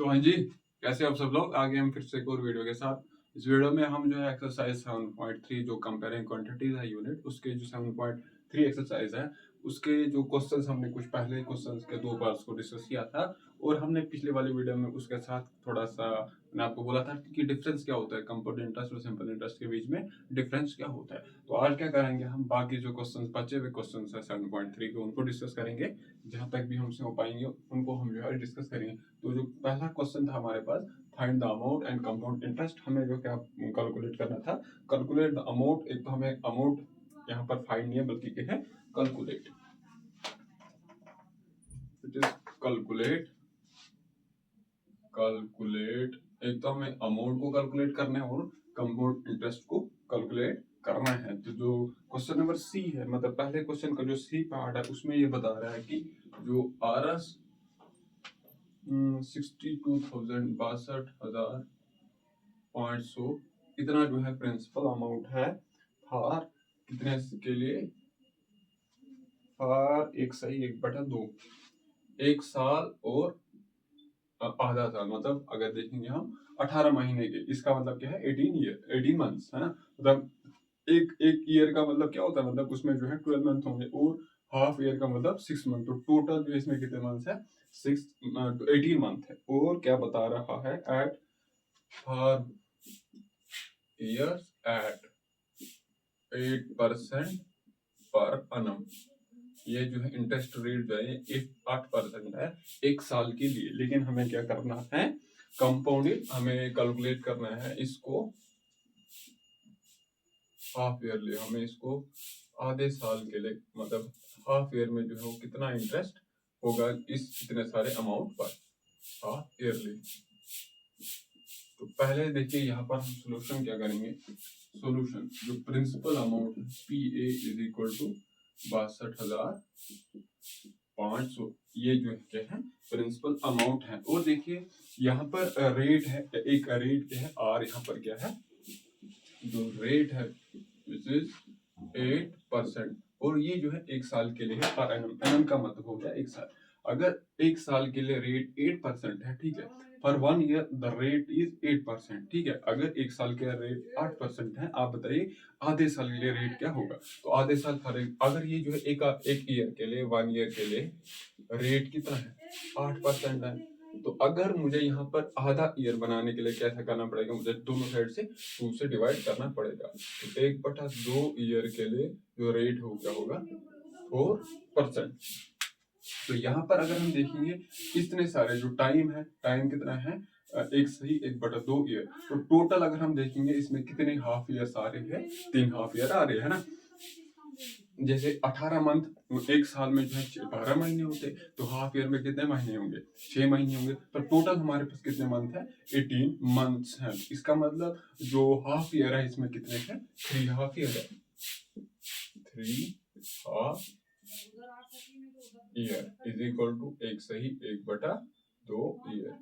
तो हाँ जी, कैसे आप सब लोग? आगे हम फिर से एक और वीडियो के साथ। इस वीडियो में हम जो है एक्सरसाइज 7.3 जो कंपेयरिंग क्वांटिटीज है यूनिट, उसके जो 7.3 एक्सरसाइज है, उसके जो क्वेश्चंस हमने कुछ पहले क्वेश्चंस के दो पार्ट्स को डिस्कस किया था, और हमने पिछले वाली वीडियो में उसके साथ थोड़ा सा मैंने आपको बोला था कि डिफरेंस क्या होता है कंपाउंड इंटरेस्ट और सिंपल इंटरेस्ट के बीच में डिफरेंस क्या होता है। तो आज क्या करेंगे, हम बाकी जो क्वेश्चंस बचे हुए क्वेश्चंस है 7.3 के, उनको डिस्कस करेंगे। जहां तक भी हमसे हो पाएंगे उनको हम जो है डिस्कस करेंगे। तो जो पहला क्वेश्चन था हमारे पास, find the amount and compound interest, हमें जो क्या कैलकुलेट करना था, कैलकुलेट द अमाउंट। एक तो हमें अमाउंट यहाँ पर फाइंड नहीं है बल्कि क्या है, calculate. It is calculate. Calculate, एक तो हमें अमाउंट को कैलकुलेट करना है और कंपाउंड इंटरेस्ट को कैलकुलेट करना है। तो जो क्वेश्चन नंबर सी है, मतलब पहले क्वेश्चन का जो सी पार्ट है, उसमें ये बता रहा है कि जो आरएस 62,62,500 इतना जो है प्रिंसिपल अमाउंट है फॉर कितने के लिए, फॉर एक सही 1/2, एक साल और आधा साल। मतलब अगर देखेंगे हम 18 महीने के, इसका मतलब क्या है 18 मंथ्स है ना। मतलब एक एक ईयर का मतलब क्या होता है, मतलब उसमें जो है 12 मंथ होंगे, और हाफ ईयर का मतलब 6 मंथ। तो टोटल जो इसमें कितने मंथ्स है, 18 मंथ है। और क्या बता रहा है, एट फॉर ईयर्स एट 8% पर annum। ये जो है इंटरेस्ट रेट जो है 8% है एक साल के लिए। लेकिन हमें क्या करना है, कंपाउंडेड हमें कैलकुलेट करना है इसको हाफ ईयरली। हमें इसको आधे साल के लिए, मतलब हाफ ईयर में जो है वो कितना इंटरेस्ट होगा इस इतने सारे अमाउंट पर हाफ ईयरली। तो पहले देखिए यहाँ पर हम सोल्यूशन क्या करेंगे। सोल्यूशन जो प्रिंसिपल अमाउंट है P A is equal to 62,500, ये जो है क्या है, प्रिंसिपल अमाउंट है। और देखिए यहाँ पर रेट है, एक रेट क्या है आर, यहाँ पर क्या है जो रेट है विच इज 8%, और ये जो है एक साल के लिए है पर एनम। एनम का मतलब हो गया एक साल। अगर एक साल के लिए रेट 8% है, ठीक है, for 1 year the rate is 8%, ठीक है। अगर एक साल के रेट 8% है, आप बताइए आधे साल के लिए रेट क्या होगा। तो आधे साल का रेट, अगर ये जो है एक ईयर के लिए, 1 ईयर के लिए रेट कितना है, 8% है। तो अगर मुझे यहाँ पर आधा ईयर बनाने के लिए कैसा करना पड़ेगा, मुझे दोनों साइड से 2 से डिवाइड करना पड़ेगा। तो 1/2 ईयर के लिए जो रेट हो क्या होगा 4%। तो यहाँ पर अगर हम देखेंगे इतने सारे जो टाइम है, टाइम कितना है, एक सही 1/2 ईयर। तो टोटल अगर हम देखेंगे इसमें कितने हाफ ईयर आ रहे हैं, 3 हाफ ईयर आ रहे हैं ना। जैसे 18 मंथ एक साल में जो है 12 महीने होते, तो हाफ ईयर में कितने महीने होंगे, 6 महीने होंगे। तो टोटल हमारे पास कितने मंथ है, 18 मंथ्स हैं। इसका मतलब जो हाफ ईयर है इसमें कितने हैं, 3 हाफ ईयर है, 3 half year is equal to एक सही 1/2 ईयर।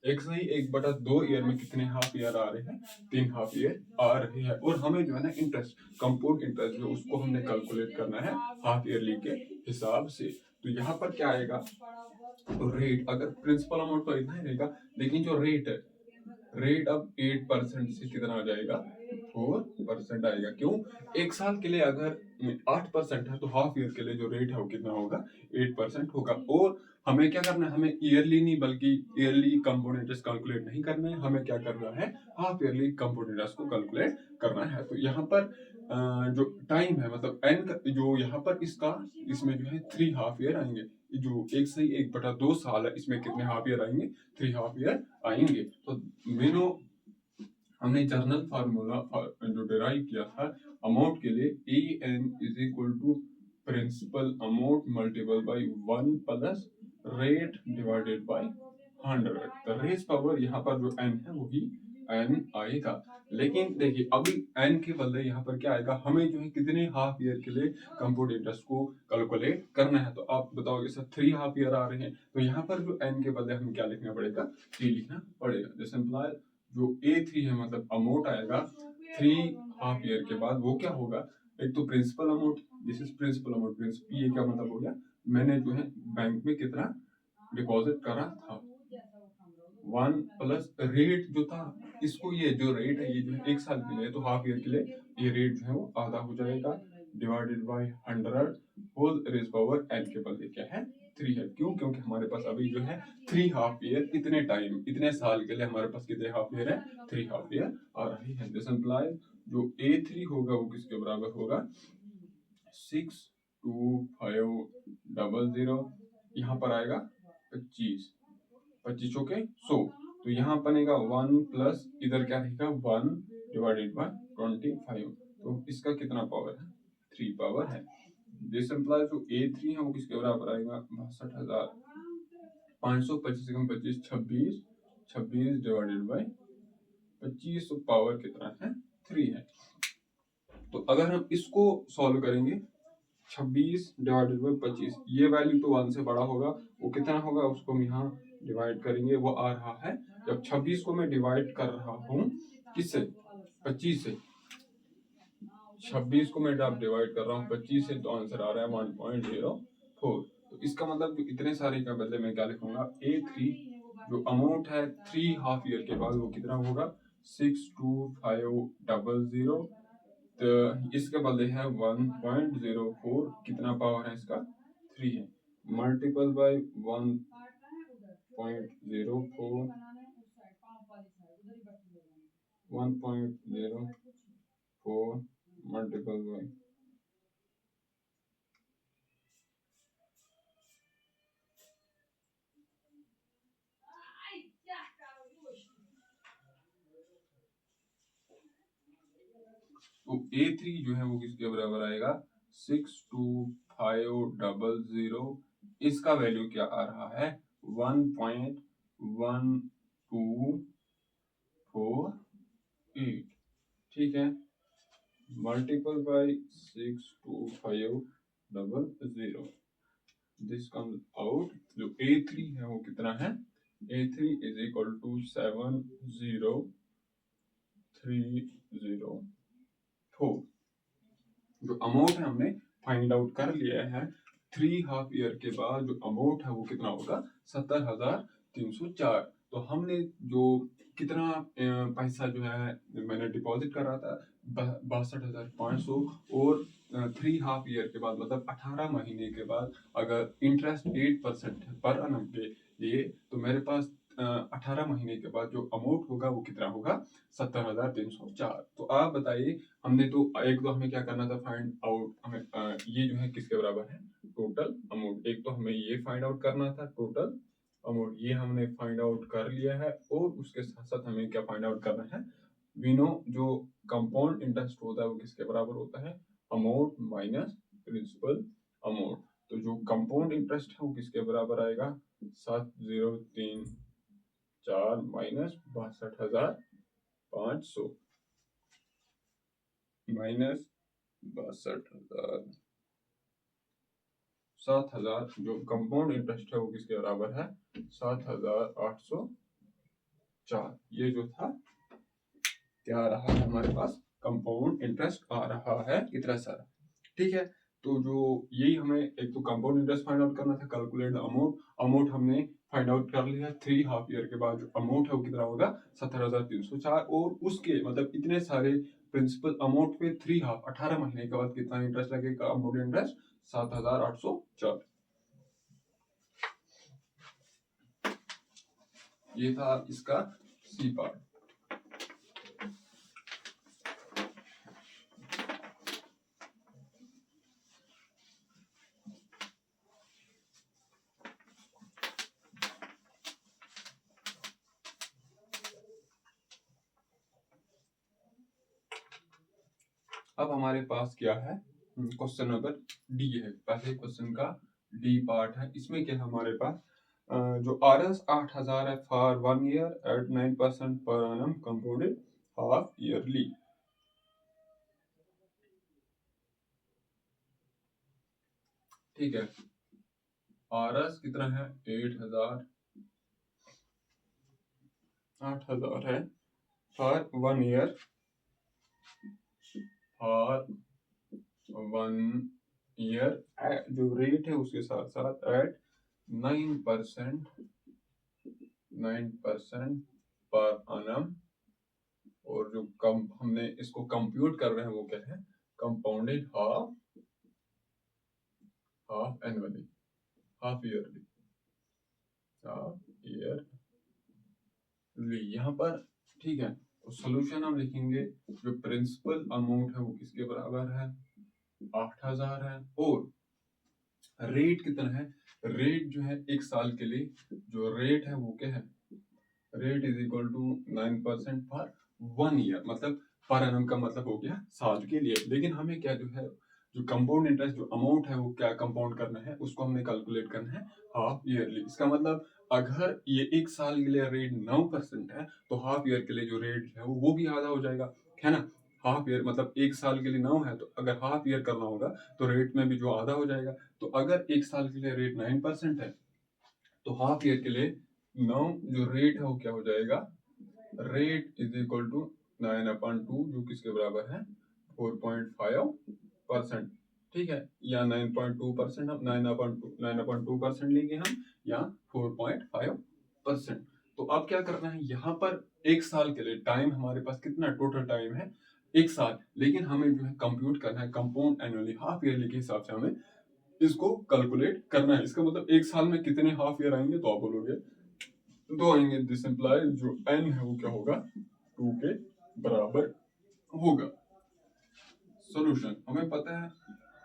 एक सही 1/2 ईयर में कितने हाफ ईयर आ रहे हैं, 3 हाफ ईयर आ रहे हैं। और हमें जो है ना इंटरेस्ट, कंपाउंड इंटरेस्ट जो उसको हमने कैलकुलेट करना है हाफ ईयरली के हिसाब से। तो यहाँ पर क्या आएगा, तो रेट, अगर प्रिंसिपल अमाउंट तो इतना ही रहेगा, लेकिन जो रेट है, रेट अब 8% से कितना आ जाएगा, 4% आएगा। क्यों, एक साल के लिए अगर 8% है, तो हाफ ईयर के लिए जो रेट है वो कितना होगा, 8% होगा। और हमें क्या करना है, हमें ईयरली नहीं बल्कि ईयरली कंपाउंड इंटरेस्ट कैलकुलेट नहीं करना है, हमें क्या करना है, हाफ ईयरली कंपाउंड इंटरेस्ट को कैलकुलेट करना है। तो यहाँ पर जो टाइम है, मतलब एन जो यहाँ पर इसका, इसमें जो है 3 हाफ ईयर आएंगे। जो एक सही 1/2 साल है, इसमें कितने हाफ ईयर आएंगे, 3 हाफ ईयर आएंगे। तो मेनो हमने जर्नल फार्मूला जो डिराइव किया था अमाउंट के लिए, A N is equal to principal amount multiple by 1 plus rate divided by 100। तो रेस पावर यहाँ पर जो एन है वही एन आएगा। लेकिन देखिए अभी एन के बदले यहाँ पर क्या आएगा, हमें जो है कितने हाफ ईयर के लिए कंपाउंड इंटरेस्ट को कैलकुलेट करना है। तो आप बताओगे सर 3 हाफ ईयर आ रहे हैं, तो यहाँ पर जो एन के बदले हमें क्या लिखना पड़ेगा, 3 लिखना पड़ेगा। जैसे जो A3 है, मतलब अमाउंट आएगा 3 हाफ ईयर के बाद, वो क्या होगा, एक तो principal amount, this is principal amount. ये क्या मतलब हो गया, मैंने जो है बैंक में कितना डिपॉजिट करा था, 1 प्लस रेट जो था, इसको ये जो रेट है ये जो है 1 साल के लिए, तो हाफ ईयर के लिए ये रेट जो है वो आधा हो जाएगा, divided by 100 whole raise power n के बदले क्या है 3 है। क्यों? क्योंकि हमारे पास अभी जो है 3 हाफ ईयर, इतने टाइम इतने साल के लिए हमारे पास कितने हाफ ईयर है, 3 हाफ ईयर आ रही है। दिस इंप्लाइज जो A3 होगा वो किसके बराबर होगा 62500, यहाँ पर आएगा 25, 25 चौके 100, तो यहाँ बनेगा 1 प्लस इधर क्या रहेगा 1 डिवाइडेड बाय 25, तो इसका कितना पावर है 3 पावर है। दिस इंप्लाइज जो A3 है वो किसके बराबर आएगा 62,500, 25 कम 25 26, 26 डिवाइडेड बाय 25, तो पावर कितना है 3 है। तो अगर हम इसको सॉल्व करेंगे 26 डिवाइडेड बाई 25, ये वैल्यू तो 1 से बड़ा होगा, वो कितना होगा उसको हम यहाँ डिवाइड करेंगे, वो आ रहा है, जब 26 को मैं डिवाइड कर रहा हूँ किससे 25 से, 26 को मैं जब डिवाइड कर रहा हूँ 25 से, तो आंसर आ रहा है 1.04। तो इसका मतलब जो इतने सारे का बदले मैं क्या लिखूंगा A3 जो अमाउंट है 3 हाफ ईयर के बाद वो कितना होगा 62500, तो इसके बदले है 1.04, कितना पावर है इसका 3 है, मल्टीपल बाय 1.04, 1.04 मल्टीपल बाय तो A3 जो है वो किसके बराबर आएगा 62500, इसका वैल्यू क्या आ रहा है 1.1248, ठीक है, multiple bye 62500, this comes out, जो A3 है वो कितना है A3 इज इक्वल टू 70304। जो अमाउंट है हमने फाइंड आउट कर लिया है, 3 हाफ ईयर के बाद जो अमाउंट है वो कितना होगा 70,304। तो हमने जो कितना पैसा जो है मैंने डिपॉजिट करा था 62,500, और 3 हाफ ईयर के बाद मतलब 18 महीने के बाद अगर इंटरेस्ट 8% है पर annum के लिए, तो मेरे पास 18 महीने के बाद जो अमाउंट होगा वो कितना होगा 70,304। तो आप बताइए, हमने तो एक तो हमें क्या करना था फाइंड आउट, हमें ये जो है किसके बराबर है टोटल अमाउंट, एक तो हमें ये फाइंड आउट करना था टोटल अमाउंट, ये हमने फाइंड आउट कर लिया है, और उसके साथ साथ हमें क्या फाइंड आउट करना है, वी नो जो कंपाउंड इंटरेस्ट होता है वो किसके बराबर होता है अमाउंट माइनस प्रिंसिपल अमाउंट। तो जो कंपाउंड इंटरेस्ट है वो किसके बराबर आएगा 7034 माइनस 62,500 माइनस 7,000, जो कंपाउंड इंटरेस्ट है वो किसके बराबर है 7,804। ये जो था क्या आ रहा है हमारे पास कंपाउंड इंटरेस्ट आ रहा है इतना सारा, ठीक है। तो जो यही हमें एक तो कंपाउंड इंटरेस्ट फाइंड आउट करना था, कैलकुलेट अमाउंट, अमाउंट हमने फाइंड आउट कर लिया, 3 हाफ ईयर के बाद जो अमाउंट है वो कितना होगा 70,304, और उसके मतलब इतने सारे प्रिंसिपल अमाउंट पे 3 हाफ 18 महीने के बाद कितना इंटरेस्ट लगेगा कंपाउंड इंटरेस्ट 7,804। ये था इसका सी पार्ट। अब हमारे पास क्या है क्वेश्चन नंबर डी है, पहले क्वेश्चन का डी पार्ट है। इसमें क्या है हमारे पास जो RS 8,000 है for 1 year eight 9% per annum compounded half yearly. ठीक है, RS कितना है 8,000 है फॉर 1 ईयर, फॉर 1 ईयर जो रेट है उसके साथ साथ एट 9% 9% पर annum, और जो कम हमने इसको कंप्यूट कर रहे हैं वो क्या है, compounded half annually, half yearly, यहाँ पर। ठीक है, तो सोल्यूशन हम लिखेंगे, जो प्रिंसिपल अमाउंट है वो किसके बराबर है, 8000 है, और रेट कितना है, रेट जो है एक साल के लिए जो रेट है वो क्या है, rate is equal to 9% for 1 year, मतलब पर एनम का मतलब हो गया साल के लिए। लेकिन हमें क्या जो है, जो कंपाउंड इंटरेस्ट जो अमाउंट है वो क्या कंपाउंड करना है, उसको हमने कैलकुलेट करना है हाफ ईयरली। इसका मतलब अगर ये एक साल के लिए रेट 9% है, तो हाफ ईयर के लिए जो रेट है वो भी आधा हो जाएगा, है ना। हाफ ईयर मतलब एक साल के लिए 9 है, तो अगर हाफ ईयर करना होगा तो रेट में भी जो आधा हो जाएगा। तो अगर एक साल के लिए रेट 9% है, तो हाफ ईयर के लिए 9 जो रेट है वो क्या हो जाएगा, रेट इज इक्वल टू 9/2, जो किसके बराबर है, 4.5%। ठीक है, या 9.2%, हम 9/2% लेंगे हम, या 4.5%। तो अब क्या करना है, यहाँ पर एक साल के लिए टाइम हमारे पास कितना टोटल टाइम है, एक साल, लेकिन हमें जो है कंप्यूट करना है कंपाउंड एनुअली हाफ ईयरली के हिसाब से हमें इसको कैलकुलेट करना है। इसका मतलब एक साल में कितने हाफ ईयर आएंगे, तो आप बोलोगे 2 आएंगे। दिस इंप्लाइज जो n है वो क्या होगा, 2 के बराबर होगा। सॉल्यूशन हमें पता है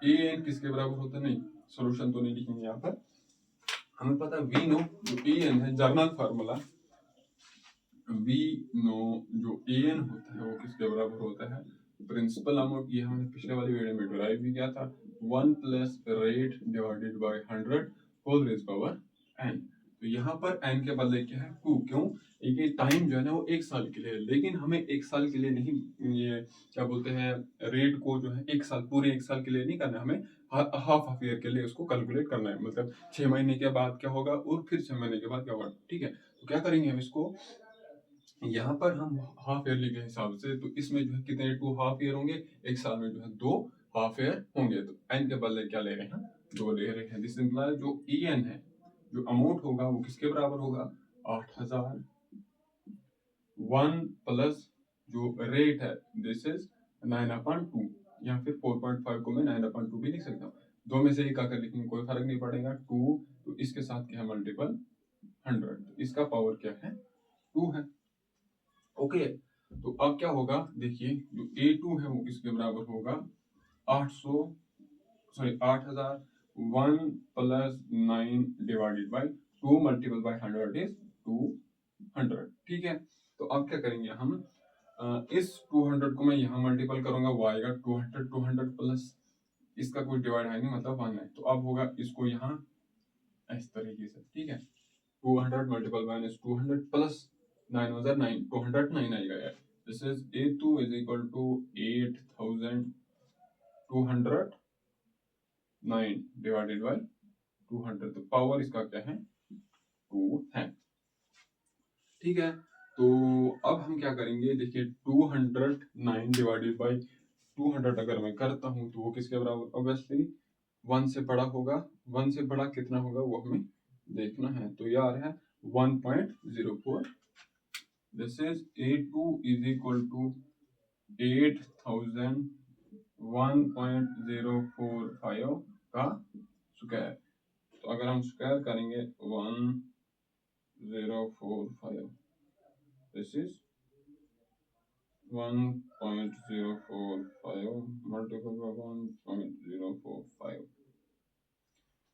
ए एन किसके बराबर होता है, नहीं सॉल्यूशन तो नहीं लिखेंगे यहाँ पर, हमें पता है वी नो जो ए एन है, जर्नल फार्मूला वी नो जो ए एन होता है वो किसके बराबर होता है, प्रिंसिपल अमाउंट, ये हमने पिछले वाली वीडियो में डिराइव भी किया था, 1 plus rate divided by 100 whole raise power n। तो यहाँ पर n के बदले क्या है 2, क्यों, एक टाइम जो है ना वो एक साल के लिए है, लेकिन हमें एक साल के लिए नहीं, ये क्या बोलते हैं, रेट को जो है एक साल, पूरे एक साल के लिए नहीं करना, हमें हाफ ईयर के लिए उसको कैलकुलेट करना है, मतलब 6 महीने के बाद क्या होगा और फिर 6 महीने के बाद क्या होगा। ठीक है, तो क्या करेंगे हम इसको, यहाँ पर हम हाफ ईयरली के हिसाब से, तो इसमें जो है कितने 2 हाफ ईयर होंगे, एक साल में जो है 2 हाफ ईयर होंगे, तो एन के बदले क्या ले रहे हैं, 2 ले रहे हैं। दिस इंप्लाइज जो ई एन है, जो अमाउंट होगा वो किसके बराबर होगा, 8000, 1 प्लस जो रेट है दिस इज 9/2, या फिर 4.5 को मैं 9/2 भी लिख सकता हूँ, दो में से एक आकर लिखेंगे कोई फर्क नहीं पड़ेगा, 2, तो इसके साथ क्या है मल्टीपल 100, तो इसका पावर क्या है 2 है। ओके, तो अब क्या होगा, देखिए जो A2 है वो किसके बराबर होगा, 8000, 1 plus 9 divided by 2 multiple bye 100 is 200। ठीक है, तो अब क्या करेंगे हम, इस 200 को मैं यहाँ मल्टीपल करूंगा, वो आएगा 200, 200 प्लस इसका कुछ डिवाइड है नहीं, मतलब 1 है, तो अब होगा इसको यहाँ इस तरीके से। ठीक है, 200 मल्टीपल बाय 200 प्लस 9 was 9, 209 आएगा यार। This is A2 is equal to 8209 divided by 200, तो पावर इसका क्या है 2 है। ठीक है, तो अब हम क्या करेंगे, देखिए 209 डिवाइडेड बाय 200 अगर मैं करता हूँ तो वो किसके बराबर, ऑब्वियसली 1 से बड़ा होगा, 1 से बड़ा कितना होगा वो हमें देखना है, तो ये आ रहा है 1.04। This is A2 is equal to 8001.045 का स्क्वायर। तो अगर हम स्क्वायर करेंगे 1045, दिस इज 1.045 मल्टीपल बाय 1.045,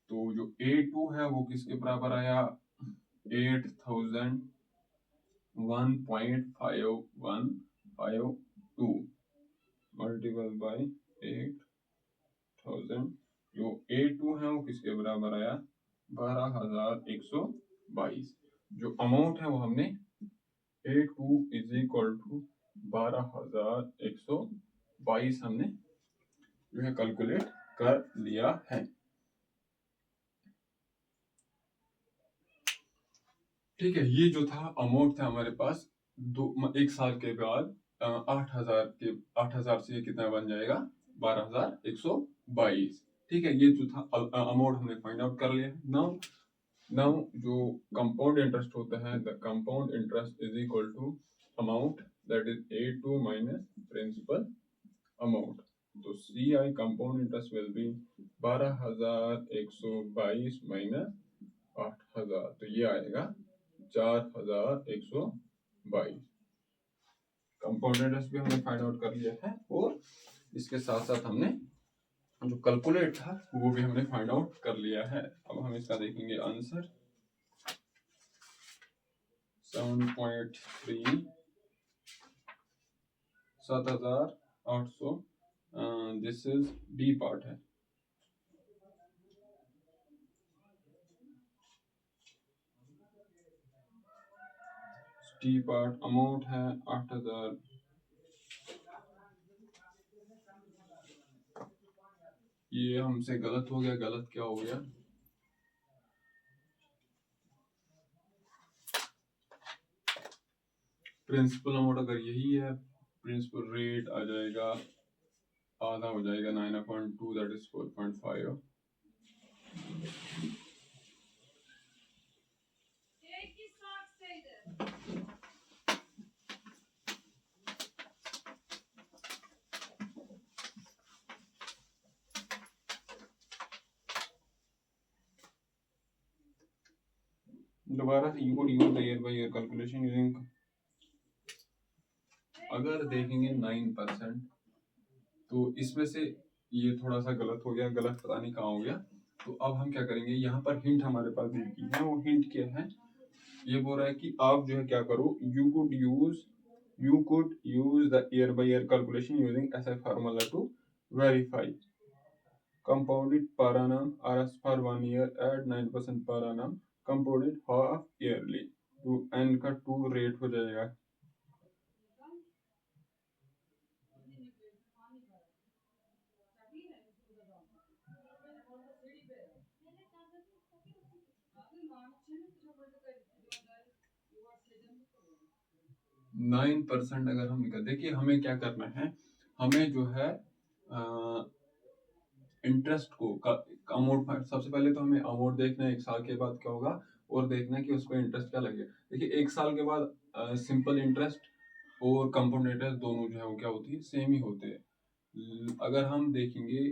तो जो A2 है वो किसके बराबर आया, 8001.5152 मल्टीपल बाय 8000, जो A2 है वो किसके बराबर आया, 12122। जो अमाउंट है वो हमने A2 इज इक्वल टू 12122 हमने जो है कैलकुलेट कर लिया है। ठीक है, ये जो था अमाउंट था हमारे पास, एक साल के बाद 8000 से ये कितना बन जाएगा, 12122। ठीक है, ये जो था अमाउंट हमने फाइंड आउट कर लिया। नाउ नाउ जो कंपाउंड इंटरेस्ट होता है, the compound interest is equal to amount that is A2 minus principal amount. तो CI compound interest will be 12,122 minus 8,000, तो ये आएगा 4,122। कंपाउंड इंटरेस्ट भी हमने फाइंड आउट कर लिया है और इसके साथ साथ हमने जो कैलकुलेट था वो भी हमने फाइंड आउट कर लिया है। अब हम इसका देखेंगे answer 7.3 7,800। This is D part है। डी पार्ट अमाउंट है 8,000। ये हमसे गलत हो गया, गलत क्या हो गया, प्रिंसिपल अमाउंट अगर यही है, प्रिंसिपल रेट आ जाएगा, आधा हो जाएगा 9/2 दैट इज 4.5। दोबारा से you code use the year by year calculation using. अगर देखेंगे 9%, तो इसमें से ये थोड़ा सा गलत हो गया, गलत पता नहीं कहाँ हो गया। तो अब हम क्या करेंगे, यहाँ पर हिंट हमारे पास दी गई है, वो हिंट क्या है, ये बोल रहा है कि आप जो है क्या करो, you could use the year by year calculation using SI formula to verify compounded per annum as per 1 year at 9% per annum compounded half yearly। तो n का 2 रेट हो जाएगा। नाइन परसेंट अगर हम निकाल, देखिए हमें क्या करना है, हमें जो है इंटरेस्ट को अमाउंट, सबसे पहले तो हमें अमाउंट देखना है 1 साल के बाद क्या होगा, और देखना है कि उसको इंटरेस्ट क्या लगेगा। देखिए 1 साल के बाद सिंपल इंटरेस्ट और कंपाउंड इंटरेस्ट दोनों जो है वो क्या होती है, सेम ही होते हैं। अगर हम देखेंगे,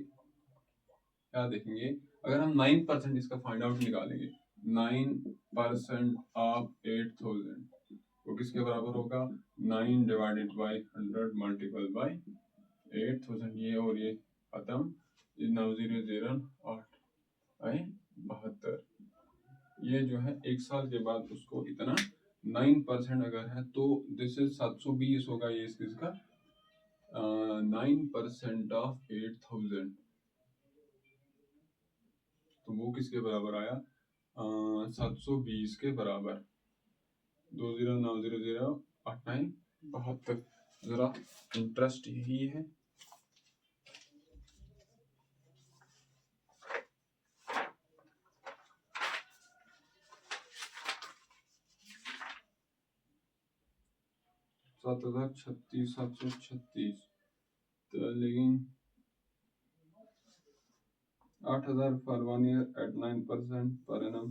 क्या देखेंगे, अगर हम 9% इसका फाइंड आउट निकालेंगे, 9% ऑफ 8,000 वो किसके बराबर होगा, 9 डिवाइडेड बाई 100 मल्टीपल बाई 8,000। ये और ये खत्म, 9,0,0 8 आए 72। ये जो है 1 साल के बाद उसको इतना 9% अगर है तो दिस इज 720 होगा ये इसका 9% ऑफ 8,000। तो वो किसके बराबर आया, 720 के बराबर, 20,900 72। जरा इंटरेस्ट यही है। सात हजार छत्तीस 736, तो लेकिन 8,000 for 1 year eight 9% per annum.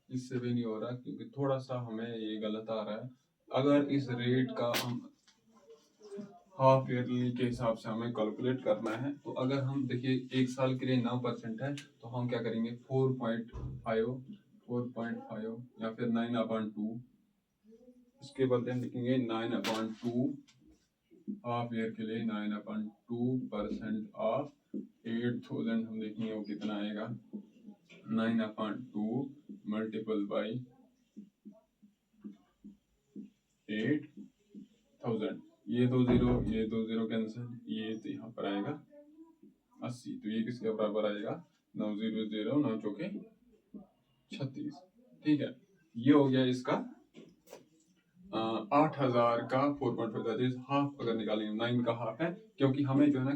इससे भी नहीं हो रहा क्योंकि थोड़ा सा हमें ये गलत आ रहा है। अगर इस रेट का हम हाफ ईयरली के हिसाब से हमें कैलकुलेट करना है, तो अगर हम देखिए 1 साल के लिए 9% है, तो हम क्या करेंगे 4.5 या फिर 9/2, इसके बदले हम लिखेंगे 9/2। हाफ ईयर के लिए 9/2% ऑफ 8,000 हम देखेंगे वो कितना आएगा, 9/2 मल्टीपल बाई 8,000। ये 2 0 कैंसिल, ये तो यहाँ पर आएगा 80। तो ये किसके बराबर आएगा, 9,000 9 चौके 36। ठीक है, ये हो गया इसका 8,000 का 4.5 दैट इज हाफ अगर निकालेंगे 9 का हाफ है, क्योंकि हमें जो है ना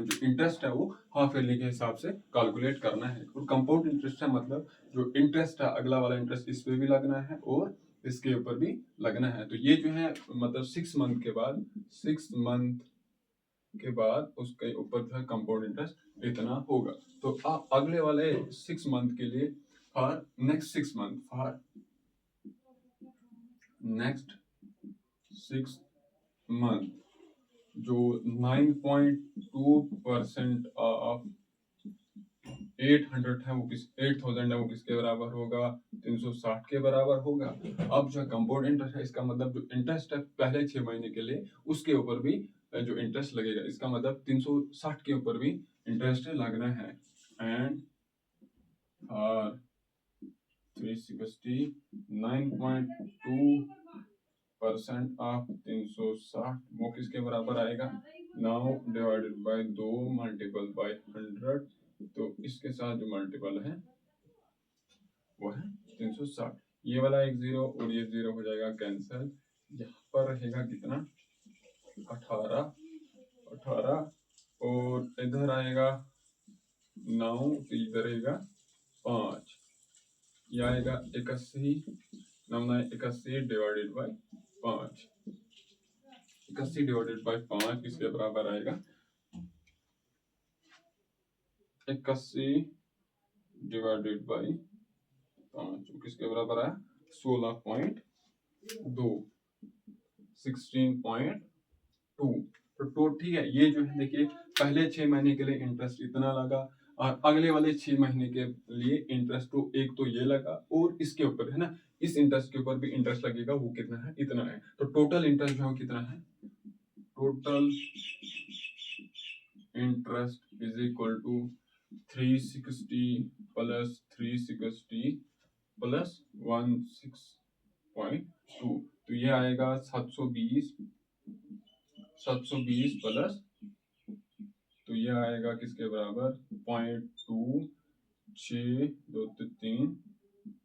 जो इंटरेस्ट है वो हाफ ईयरली के हिसाब से कैलकुलेट करना है। और कंपाउंड इंटरेस्ट है मतलब जो इंटरेस्ट है अगला वाला इंटरेस्ट इस पे भी लगना है और इसके ऊपर भी लगना है। तो ये जो है मतलब 6 मंथ के बाद उसके ऊपर जो है कंपाउंड इंटरेस्ट इतना होगा। तो अगले वाले 6 मंथ के लिए for next 6 month for next 6 month जो 9.2% ऑफ 800 है वो 8,000 है वो किसके बराबर होगा? 360 के बराबर होगा। अब जो कंपाउंड इंटरेस्ट है इसका मतलब जो इंटरेस्ट है पहले 6 महीने के लिए उसके ऊपर भी जो इंटरेस्ट लगेगा, इसका मतलब 360 के ऊपर भी इंटरेस्ट लगना है। एंड 360 9.2% ऑफ 360 वो किसके बराबर आएगा? 9 डिवाइडेड बाय 2 मल्टीपल बाय 100। तो इसके साथ जो मल्टीपल है वो है 360। ये वाला एक जीरो और ये जीरो हो जाएगा कैंसिल। यहाँ पर रहेगा कितना? 18 और इधर आएगा 9 तो इधर आएगा 5। यह आएगा 81 81 डिवाइडेड बाय 5। 81 डिवाइडेड बाय 5 किसके बराबर आएगा? 81 डिवाइडेड बाय 5 किसके बराबर आया? 16.2 16.2। तो ठीक है, ये जो है देखिए पहले 6 महीने के लिए इंटरेस्ट इतना लगा और अगले वाले 6 महीने के लिए इंटरेस्ट तो एक तो ये लगा और इसके ऊपर है ना, इस इंटरेस्ट के ऊपर भी इंटरेस्ट लगेगा। वो कितना है? इतना है। तो टोटल इंटरेस्ट जो है कितना है? Total interest is equal to 360 plus 360 plus 16.2। तो ये आएगा 720 प्लस, तो ये आएगा किसके बराबर? 0.2623।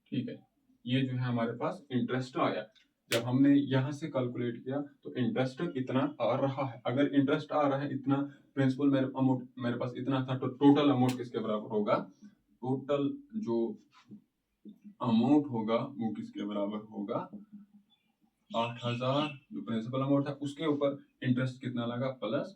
ठीक है, ये जो है हमारे पास इंटरेस्ट आया। जब हमने यहाँ से कैलकुलेट किया तो इंटरेस्ट इतना आ रहा है। अगर इंटरेस्ट आ रहा है इतना, प्रिंसिपल मेरे अमाउंट मेरे पास इतना था, तो टोटल अमाउंट किसके बराबर होगा? टोटल जो अमाउंट होगा वो किसके बराबर होगा? 8,000 जो प्रिंसिपल अमाउंट था उसके ऊपर इंटरेस्ट कितना लगा प्लस,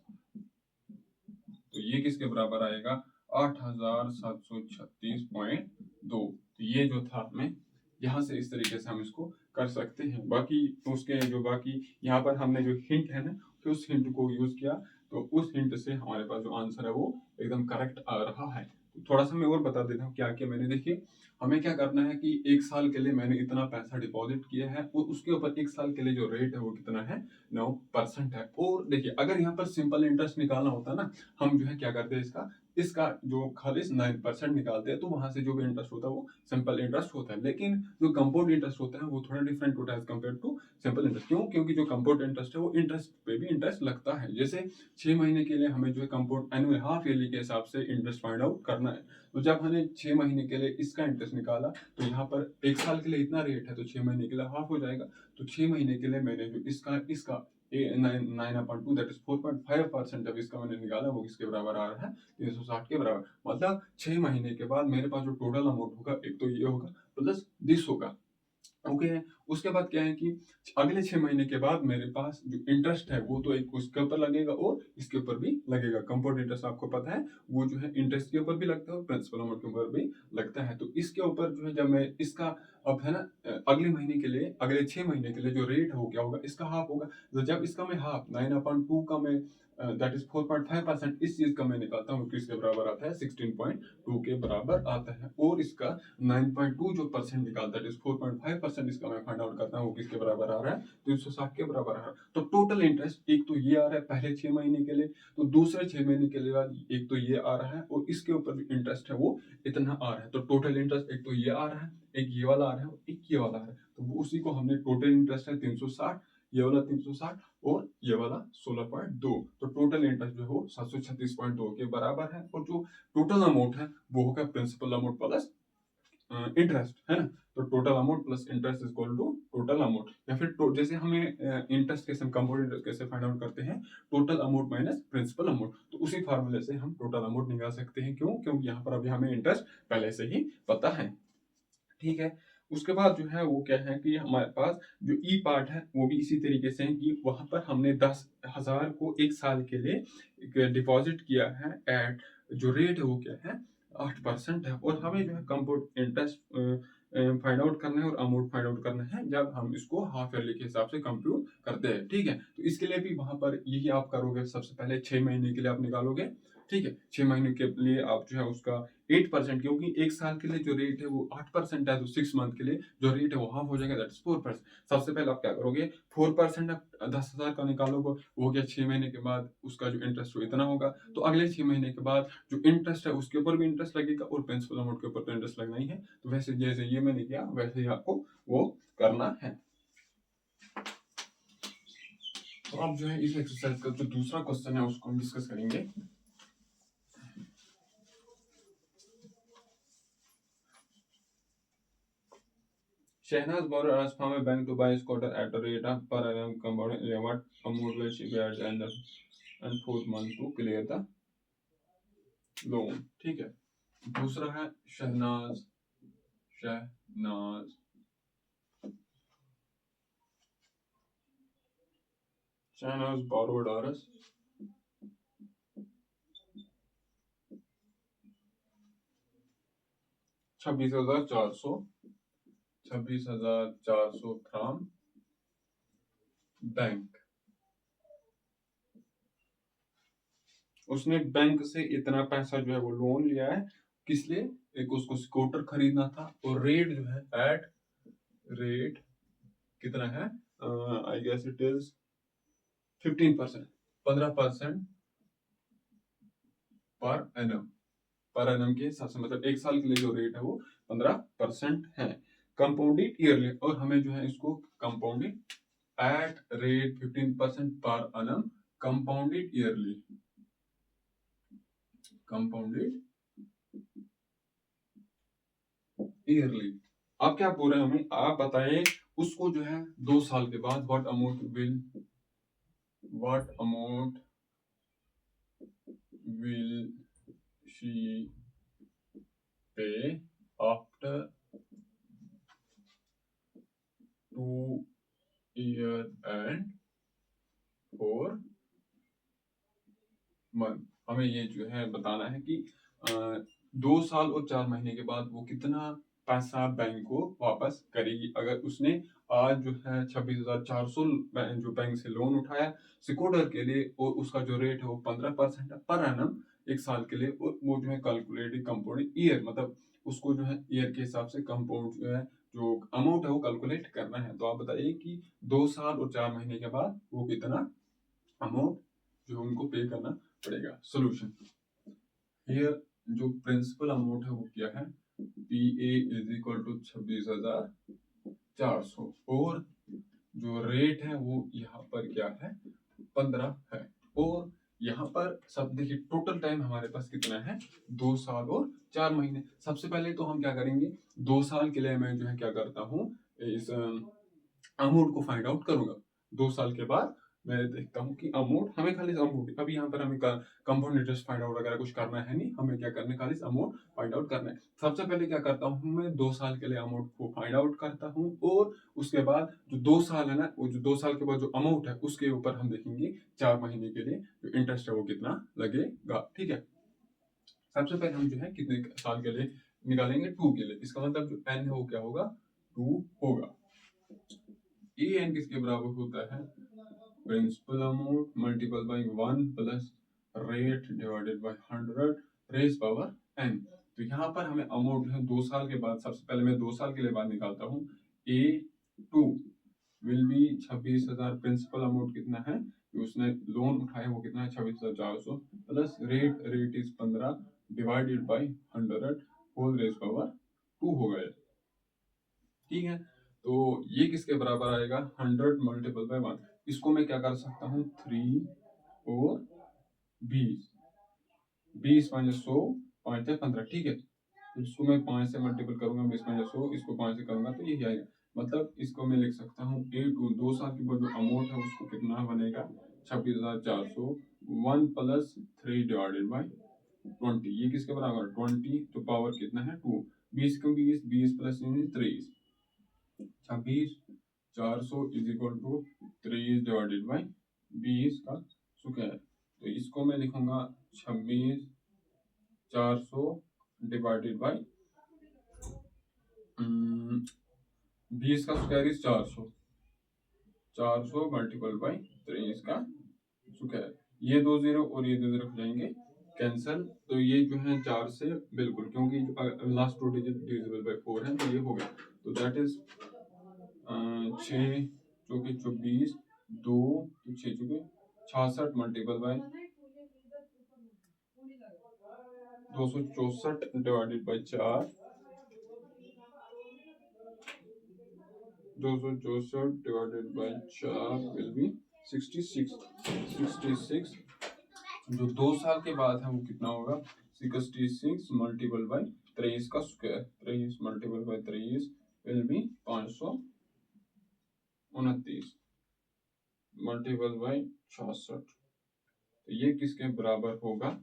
तो ये किसके बराबर आएगा? 8,736.2। तो ये जो था हमें यहाँ से इस तरीके से हम इसको कर सकते हैं। बाकी उसके जो बाकी यहाँ पर हमने जो हिंट है ना, तो उस हिंट को यूज किया, तो उस हिंट से हमारे पास जो आंसर है वो एकदम करेक्ट आ रहा है। तो थोड़ा सा मैं और बता देता हूँ क्या क्या मैंने। देखिए हमें क्या करना है कि 1 साल के लिए मैंने इतना पैसा डिपॉजिट किया है और उसके ऊपर 1 साल के लिए जो रेट है वो कितना है? 9% है। और देखिए अगर यहाँ पर सिंपल इंटरेस्ट निकालना होता ना, हम जो है क्या करते हैं इसका इसका जो खाली 9% निकालते हैं, तो वहां से जो भी इंटरेस्ट होता है वो सिंपल इंटरेस्ट होता है। लेकिन जो कंपाउंड इंटरेस्ट होता है वो थोड़ा डिफरेंट होता है as compare to simple interest. क्यों? क्योंकि जो कंपाउंड इंटरेस्ट है वो इंटरेस्ट पे भी इंटरेस्ट लगता है। जैसे 6 महीने के लिए हमें जो है कंपाउंड एनुअल हाफ ईयरली के हिसाब से इंटरेस्ट फाइंड आउट करना है। तो जब हमने 6 महीने के लिए इसका इंटरेस्ट निकाला, तो यहाँ पर 1 साल के लिए इतना रेट है तो 6 महीने के लिए हाफ हो जाएगा। तो 6 महीने के लिए मैंने जो इसका इसका 9/2 दैट इज 4.5% जब इसका मैंने निकाला वो किसके बराबर आ रहा है? 360 के बराबर। मतलब 6 महीने के बाद मेरे पास जो टोटल अमाउंट होगा एक तो ये होगा प्लस दिस होगा। ओके है। उसके बाद क्या है कि अगले 6 महीने के बाद मेरे पास जो इंटरेस्ट है वो तो एक उसके ऊपर लगेगा और इसके ऊपर भी लगेगा। कंपाउंड इंटरेस्ट आपको पता है वो जो है इंटरेस्ट के ऊपर भी लगता है और प्रिंसिपल अमाउंट के ऊपर भी लगता है। तो इसके ऊपर जो है जब मैं इसका अब है ना अगले महीने के लिए अगले 6 महीने के लिए जो रेट है वो क्या होगा? इसका हाफ होगा। तो जब इसका मैं हाफ 9/2 का मैं दैट इज 4.5% इस चीज का मैं निकालता हूँ, किसके बराबर आता है? 16.2 के बराबर आता है। और इसका 9.2 जो परसेंट निकालता है 4.5% इसका मैं फाइंड आउट करता हूँ वो किसके बराबर आ रहा है? 360 के बराबर आ रहा है। तो टोटल इंटरेस्ट एक तो ये आ रहा है पहले 6 महीने के लिए, तो दूसरे 6 महीने के लिए बाद एक तो ये आ रहा है और इसके ऊपर जो इंटरेस्ट है वो इतना आ रहा है। तो टोटल इंटरेस्ट एक तो ये आ रहा है, एक ये वाला आ रहा है और एक ये वाला आ रहा है। तो वो उसी को हमने टोटल इंटरेस्ट है 360, ये वाला 360 और ये वाला 16.2। तो टोटल इंटरेस्ट जो है वो 736.2 के बराबर है। और जो टोटल अमाउंट है वो होगा प्रिंसिपल अमाउंट प्लस इंटरेस्ट, है ना। तो total amount plus interest is equal to total amount, या फिर जैसे हमें इंटरेस्ट कैसे, कंपाउंड इंटरेस्ट कैसे फाइंड आउट करते हैं, total amount minus principal amount. तो उसी फार्मूले से हम टोटल अमाउंट निकाल सकते हैं। क्यों? क्योंकि यहाँ पर अभी हमें इंटरेस्ट पहले से ही पता है। ठीक है। उसके बाद जो है वो क्या है कि हमारे पास जो ई पार्ट है वो भी इसी तरीके से है कि वहां पर हमने 10,000 को एक साल के लिए डिपॉजिट किया है एट, जो रेट है वो क्या है 8% है, और हमें जो है कंपाउंड इंटरेस्ट फाइंड आउट करना है और अमाउंट फाइंड आउट करना है जब हम इसको हाफ ईयरली के हिसाब से कंप्यूट करते हैं। ठीक है। तो इसके लिए भी वहां पर यही आप करोगे, सबसे पहले 6 महीने के लिए आप निकालोगे। ठीक है। 6 महीने के लिए आप जो है उसका 8%, क्योंकि एक साल के लिए जो रेट है वो 8% है, तो 6 मंथ के लिए जो रेट है वो हाफ हो जाएगा, दैट इज 4%। सबसे पहले आप क्या करोगे, 4% 10,000 का निकालोगे, वो गया 6 महीने के बाद उसका जो इंटरेस्ट हो इतना होगा। तो अगले 6 महीने के बाद जो इंटरेस्ट है उसके ऊपर भी इंटरेस्ट लगेगा और प्रिंसिपल अमाउंट के ऊपर तो इंटरेस्ट लगना ही है। तो वैसे जैसे ये मैंने किया वैसे ही आपको वो करना है। तो अब जो है इस एक्सरसाइज का जो दूसरा क्वेश्चन है उसको हम डिस्कस करेंगे। Shehnaz borrowed Anas from a bank to buy a scooter at a rate of per annum compound. What amount will she pay at the end of and fourth month to clear the loan? ठीक है। दूसरा है Shahnaz, Shahnaz Shahnaz borrowed Anas 26,400 from bank. उसने bank से इतना पैसा जो है वो लोन लिया है, किस लिए? एक उसको स्कूटर खरीदना था, और रेट जो है एट रेट कितना है, I guess it is 15%, 15% per annum के हिसाब से, मतलब एक साल के लिए जो रेट है वो 15% है, कंपाउंडेड ईयरली। और हमें जो है इसको compounded at rate 15% per annum compounded yearly, compounded yearly. अब क्या बोल रहे हैं हमें, आप बताएं उसको जो है 2 साल के बाद व्हाट अमाउंट विल शी पे आफ्टर 2 year and 4 month। हमें ये जो है बताना है कि 2 साल और 4 महीने के बाद वो कितना पैसा बैंक को वापस करेगी। अगर उसने आज जो है 26,400 जो बैंक से लोन उठाया सिक्योर्ड के लिए, और उसका जो रेट है वो 15% है पर एनम एक साल के लिए, और वो जो है कैलकुलेटेड कंपाउंड ईयर, मतलब उसको जो है ईयर के हिसाब से कंपाउंड जो है जो अमाउंट है वो कैलकुलेट करना है। तो आप बताइए कि 2 साल और 4 महीने के बाद वो कितना अमाउंट जो उनको पे करना पड़ेगा। सोल्यूशन हियर, जो प्रिंसिपल अमाउंट है वो क्या है, P A is equal to 26,400, और जो रेट है वो यहाँ पर क्या है 15 है, और यहाँ पर सब देखिए टोटल टाइम हमारे पास कितना है 2 साल और 4 महीने। सबसे पहले तो हम क्या करेंगे, 2 साल के लिए मैं जो है क्या करता हूँ, इस अमाउंट को फाइंड आउट करूंगा। 2 साल के बाद मैं देखता हूँ कि अमाउंट, हमें खाली अमाउंट, अभी यहाँ पर हमें कंपाउंड इंटरेस्ट फाइंड आउट वगैरह कुछ करना है नहीं, हमें क्या करना है खाली अमाउंट फाइंड आउट करना है। सबसे पहले क्या करता हूँ मैं 2 साल के लिए अमाउंट को फाइंड आउट करता हूँ, और उसके बाद जो 2 साल है ना, वो जो 2 साल के बाद जो अमाउंट है उसके ऊपर हम देखेंगे 4 महीने के लिए जो इंटरेस्ट है वो कितना लगेगा। ठीक है। सबसे पहले हम जो है कितने साल के लिए निकालेंगे, 2 के लिए। इसका मतलब जो एन है वो क्या होगा 2 होगा। ए एन किसके बराबर होता है, principal amount multiple by 1 plus rate divided by 100 raise power n. तो यहाँ पर हमें अमाउंट है 2 साल के बाद, सबसे पहले मैं 2 साल के लिए बाद निकालता हूँ, A2 will be 26,000, principal amount कितना है उसने लोन उठाया वो कितना है 26,400, plus rate is 15 divided by 100 whole raise power 2 हो गया। ठीक है। तो ये किसके बराबर आएगा 100 मल्टीपल बाई 1। इसको मैं क्या कर सकता हूँ 3 और 20, 20 5 100 5 15। ठीक है। तो इसको मैं 5 से मल्टीपल करूंगा 20 - 100, इसको 5 से करूंगा तो यही आएगा। मतलब इसको मैं लिख सकता हूँ A2 2 साल के बाद जो अमाउंट है उसको कितना बनेगा 26,400 1 + 3 डिवाइडेड बाई 20। ये किसके बराबर है 20 तो पावर कितना है 2। 20 को 20 20 + 23 26,400 is equal to 23 divided by 20 का स्क्वायर। तो इसको मैं लिखूंगा 26,400 डिवाइडेड बाई 20 का स्क्वायर इज 400 400 मल्टीपल बाई 23 का स्क्वायर। ये 2 0 और ये 2 0 हो जाएंगे कैंसल। तो ये जो है 4 से बिल्कुल, क्योंकि लास्ट 2 डिजिट डिविजिबल बाय 4 है तो ये हो गया। तो दैट इज 6 चौके 24 2 तो 6 चौके 66 multiple bye 264 divided by 4 264 divided by 4 will be 66 जो 2 साल के बाद है वो कितना होगा 66 मल्टीपल बाय 23 का square 23 multiple bye 23 will be 529 multiple bye 66। तो ये किसके बराबर होगा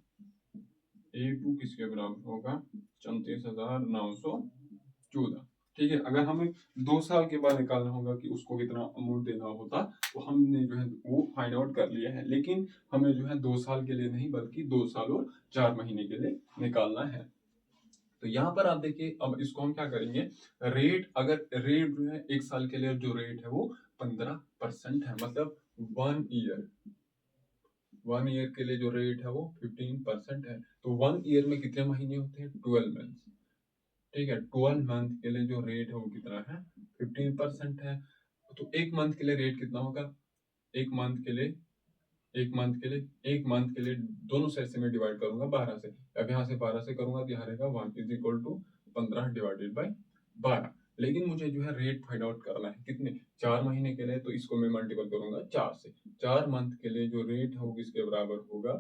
A2 किसके बराबर होगा 34,914। ठीक है। अगर हमें 2 साल के बाद निकालना होगा कि उसको कितना अमाउंट देना होता तो हमने जो है वो फाइंड आउट कर लिया है, लेकिन हमें जो है 2 साल के लिए नहीं बल्कि 2 साल और 4 महीने के लिए निकालना है। तो यहाँ पर आप देखिए अब इसको हम क्या करेंगे रेट, अगर रेट जो है 1 साल के लिए जो रेट है वो 15% है, मतलब 1 ईयर के लिए जो रेट है वो 15% है। तो 1 ईयर में कितने महीने होते हैं 12 मंथ। ठीक है 12 मंथ के लिए जो रेट है वो कितना है 15% है। तो एक मंथ के लिए रेट कितना होगा एक मंथ के लिए एक मंथ के लिए दोनों साइड से मैं डिवाइड करूंगा 12 से। अब यहाँ से 12 से करूंगा तो यहाँ रहेगा 1 is equal to 15 divided by 12। लेकिन मुझे जो है रेट फाइंड आउट करना है कितने 4 महीने के लिए, तो इसको मैं मल्टीपल करूंगा 4 से। 4 मंथ के लिए जो रेट है वो किसके बराबर होगा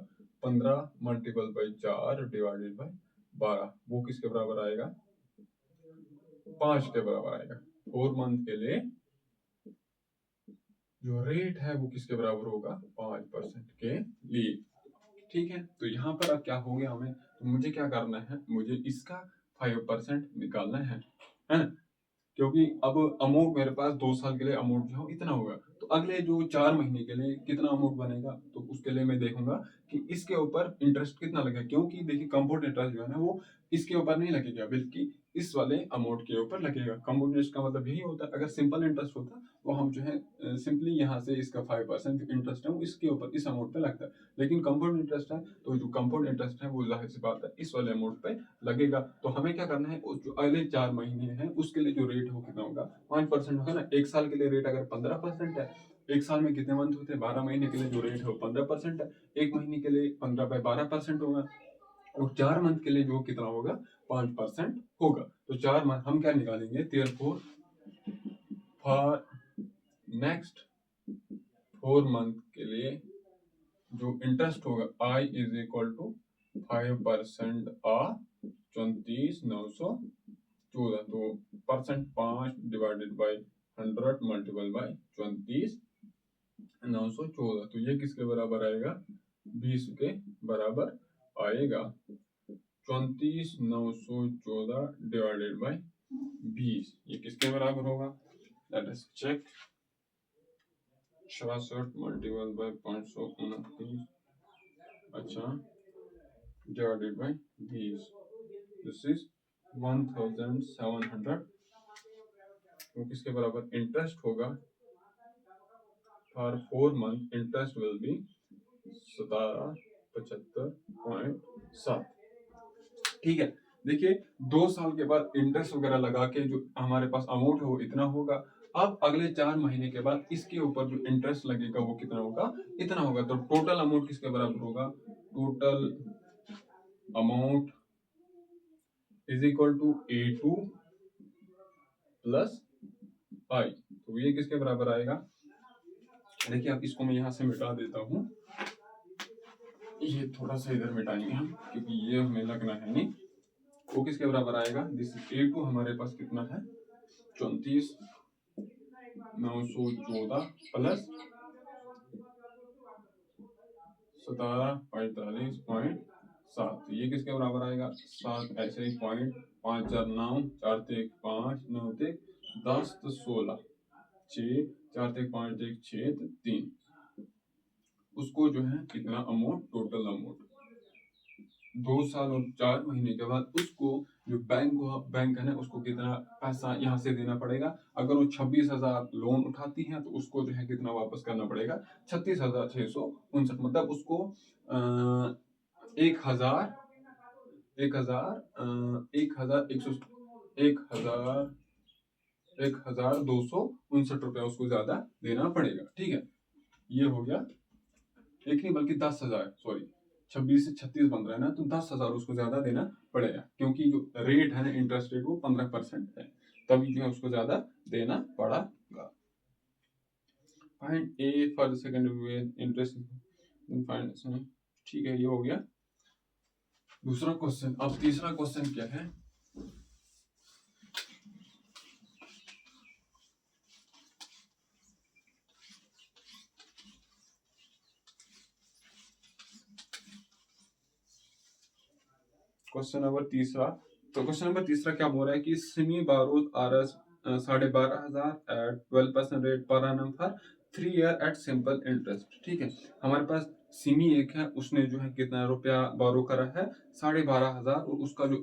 15 मल्टीपल बाई 4 डिवाइडेड बाई 12। वो किसके बराबर आएगा 5 के बराबर आएगा। 4 मंथ के लिए जो रेट है वो किसके बराबर होगा 5% के लिए। ठीक है। तो यहाँ पर अब क्या हो गया हमें, तो मुझे क्या करना है मुझे इसका 5% निकालना है ना। क्योंकि अब अमाउंट मेरे पास 2 साल के लिए अमाउंट जो है इतना होगा, तो अगले जो 4 महीने के लिए कितना अमाउंट बनेगा तो उसके लिए मैं देखूंगा कि इसके ऊपर इंटरेस्ट कितना लगेगा। क्योंकि देखिए कंपाउंड इंटरेस्ट जो है ना वो इसके ऊपर नहीं लगेगा बल्कि इस वाले अमाउंट के ऊपर लगेगा। कंपाउंड इंटरेस्ट का मतलब यही होता है, अगर सिंपल इंटरेस्ट होता तो हम जो है सिंपली यहाँ से इसका 5% इंटरेस्ट है वो इसके ऊपर इस अमाउंट पे लगता है। लेकिन कंपाउंड इंटरेस्ट है तो जो कंपाउंड इंटरेस्ट है वो जाहिर सी बात है इस वाले अमाउंट पे लगेगा। तो हमें क्या करना है जो अगले 4 महीने हैं उसके लिए जो रेट है वो कितना होगा 5% होगा ना। 1 साल के लिए रेट अगर 15% है, 1 साल में कितने मंथ होते हैं 12 महीने के लिए जो रेट है वो 15% है, 1 महीने के लिए 15 बाय 12% होगा, और 4 मंथ के लिए जो कितना होगा 5% होगा। तो 4 मंथ हम क्या निकालेंगे therefore फॉर नेक्स्ट 4 मंथ के लिए जो इंटरेस्ट होगा I is equal to 5% of 34,914। तो percent 5 divided by 100 multiple by 34,914। तो ये किसके बराबर आएगा 20 के बराबर आएगा। 34,914 डिवाइडेड बाई 20 ये किसके बराबर होगा let us check. 66 multiple by 529 अच्छा डिवाइडेड बाई 20 दिस इज 1700। तो किसके बराबर इंटरेस्ट होगा for 4 month interest will B 1775.7। ठीक है। देखिए 2 साल के बाद इंटरेस्ट वगैरह लगा के जो हमारे पास अमाउंट है वो इतना होगा। अब अगले 4 महीने के बाद इसके ऊपर जो इंटरेस्ट लगेगा वो कितना होगा इतना होगा। तो टोटल अमाउंट किसके बराबर होगा total amount is equal to A2 plus I। तो ये किसके बराबर आएगा देखिए अब इसको मैं यहाँ से मिटा देता हूँ, ये थोड़ा सा इधर मिटाएंगे हम क्योंकि ये हमें लगना है नहीं। वो किसके बराबर आएगा? दिस A2 हमारे पास कितना है? 34,914 प्लस 1745.7। ये किसके बराबर आएगा? 7 ऐसे ही पॉइंट 549 4 1 5 9 1 10 तो 16 6 4 1 5 1 6 3। उसको जो है कितना अमाउंट, टोटल अमाउंट 2 साल और 4 महीने के बाद उसको जो बैंक है ना उसको कितना पैसा यहाँ से देना पड़ेगा। अगर वो 26,000 लोन उठाती है तो उसको जो है कितना वापस करना पड़ेगा? 36,659। मतलब उसको 1,259 उसको ज्यादा देना पड़ेगा। ठीक है, ये हो गया। एक नहीं बल्कि 10,000, सॉरी 26 से 36 बन रहा है ना, तो 10,000 उसको ज्यादा देना पड़ेगा, क्योंकि जो रेट है ना इंटरेस्ट रेट वो 15% है, तभी जो है उसको ज्यादा देना पड़ेगा। Find A for the second interest. ठीक है, ये हो गया दूसरा क्वेश्चन। अब तीसरा क्वेश्चन क्या है? क्वेश्चन नंबर तीसरा। तो क्वेश्चन नंबर तीसरा क्या बोल रहा है कि Simi borrows RS 12,500 at 12% rate पर annum for 3 year at simple interest. ठीक है, हमारे पास सिमी एक है, उसने जो है कितना रुपया बारो करा है? 12,500, और उसका जो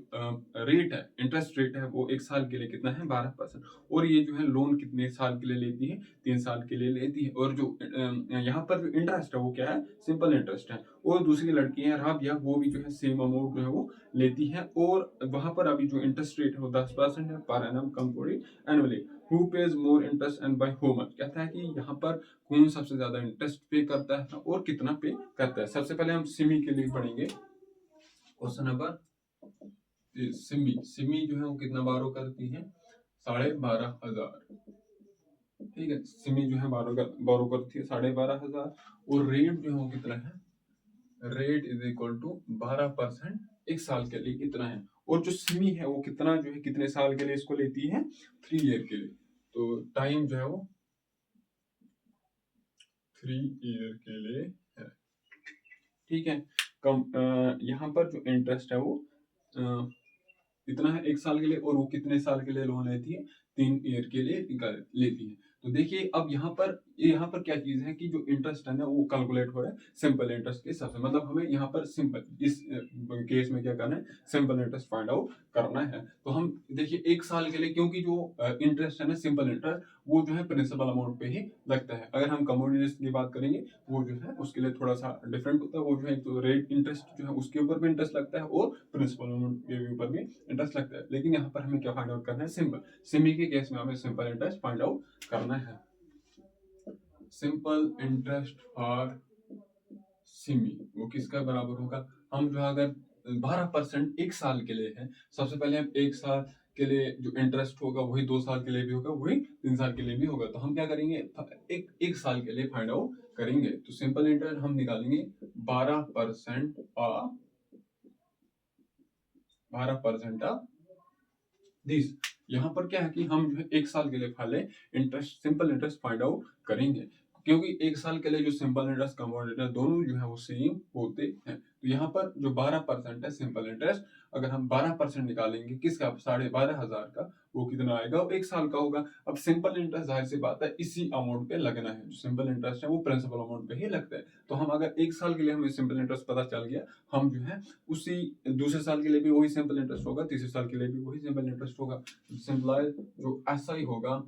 रेट है, इंटरेस्ट रेट है, वो 1 साल के लिए कितना है? 12%। और ये जो है लोन कितने साल के लिए लेती है? 3 साल के लिए लेती है। और जो यहाँ पर जो इंटरेस्ट है वो क्या है? सिंपल इंटरेस्ट है। और दूसरी लड़की है राबिया, वो भी जो है सेम अमाउंट जो है वो लेती है, और वहां पर अभी जो इंटरेस्ट रेट है वो 10% है per annum component annually. Who page more interest and by how much? कहता है कि यहाँ पर कौन सबसे ज्यादा इंटरेस्ट पे करता है और कितना पे करता है। सबसे पहले हम सिमी के लिए पढ़ेंगे क्वेश्चन नंबर। सिमी सिमी जो है वो कितना बारो करती है? 12,500। ठीक है, सिमी जो है बारो करती है 12,500, और रेट जो है वो कितना है? रेट इज इक्वल टू 12%, 1 साल के लिए कितना है? और जो सिमी है वो कितना जो है कितने साल के लिए इसको लेती है? 3 ईयर के लिए। तो टाइम जो है वो 3 ईयर के लिए है। ठीक है, यहाँ पर जो इंटरेस्ट है वो इतना है 1 साल के लिए, और वो कितने साल के लिए लोन लेती है? 3 ईयर के लिए लेती है। तो देखिए अब यहाँ पर क्या चीज है कि जो इंटरेस्ट है ना वो कैलकुलेट हो रहा है सिंपल इंटरेस्ट के हिसाब से। मतलब हमें यहाँ पर सिंपल इस केस में क्या करना है? सिंपल इंटरेस्ट फाइंड आउट करना है। तो हम देखिए 1 साल के लिए, क्योंकि जो इंटरेस्ट है ना सिंपल इंटरेस्ट वो जो है प्रिंसिपल अमाउंट पे ही लगता है। अगर हम कमोडिटी इंटरेस्ट की बात करेंगे वो जो है उसके लिए थोड़ा सा डिफरेंट होता है। वो जो है तो रेट इंटरेस्ट जो है उसके ऊपर भी इंटरेस्ट लगता है और प्रिंसिपल अमाउंट के ऊपर भी इंटरेस्ट लगता है। लेकिन यहाँ पर हमें क्या फाइंड आउट करना है? सिंपल। सिमी के केस में हमें सिंपल इंटरेस्ट फाइंड आउट करना है। सिंपल इंटरेस्ट फॉर सिमी वो किसका बराबर होगा? हम जो अगर 12% 1 साल के लिए है, सबसे पहले हम 1 साल के लिए जो इंटरेस्ट होगा वही 2 साल के लिए भी होगा, वही 3 साल के लिए भी होगा। तो हम क्या करेंगे? एक साल के लिए फाइंड आउट करेंगे। तो सिंपल इंटरेस्ट हम निकालेंगे 12% ऑफ 10। यहाँ पर क्या है कि हम जो है 1 साल के लिए पहले interest simple interest find out करेंगे, क्योंकि 1 साल के लिए जो सिंपल इंटरेस्ट कंपाउंड इंटरेस्ट दोनों जो है वो सेम होते हैं। तो यहाँ पर जो 12% है सिंपल इंटरेस्ट, अगर हम 12% निकालेंगे किसका? 12,500 का, वो कितना आएगा? वो 1 साल का होगा। अब सिंपल इंटरेस्ट जाहिर सी बात है इसी अमाउंट पे लगना है। जो सिंपल इंटरेस्ट है वो प्रिंसिपल अमाउंट पे ही लगता है। तो हम अगर 1 साल के लिए हमें सिंपल इंटरेस्ट पता चल गया, हम जो है उसी दूसरे साल के लिए भी वही सिंपल इंटरेस्ट होगा, तीसरे साल के लिए भी वही सिंपल इंटरेस्ट होगा। सिंपलाइज जो ऐसा ही होगा,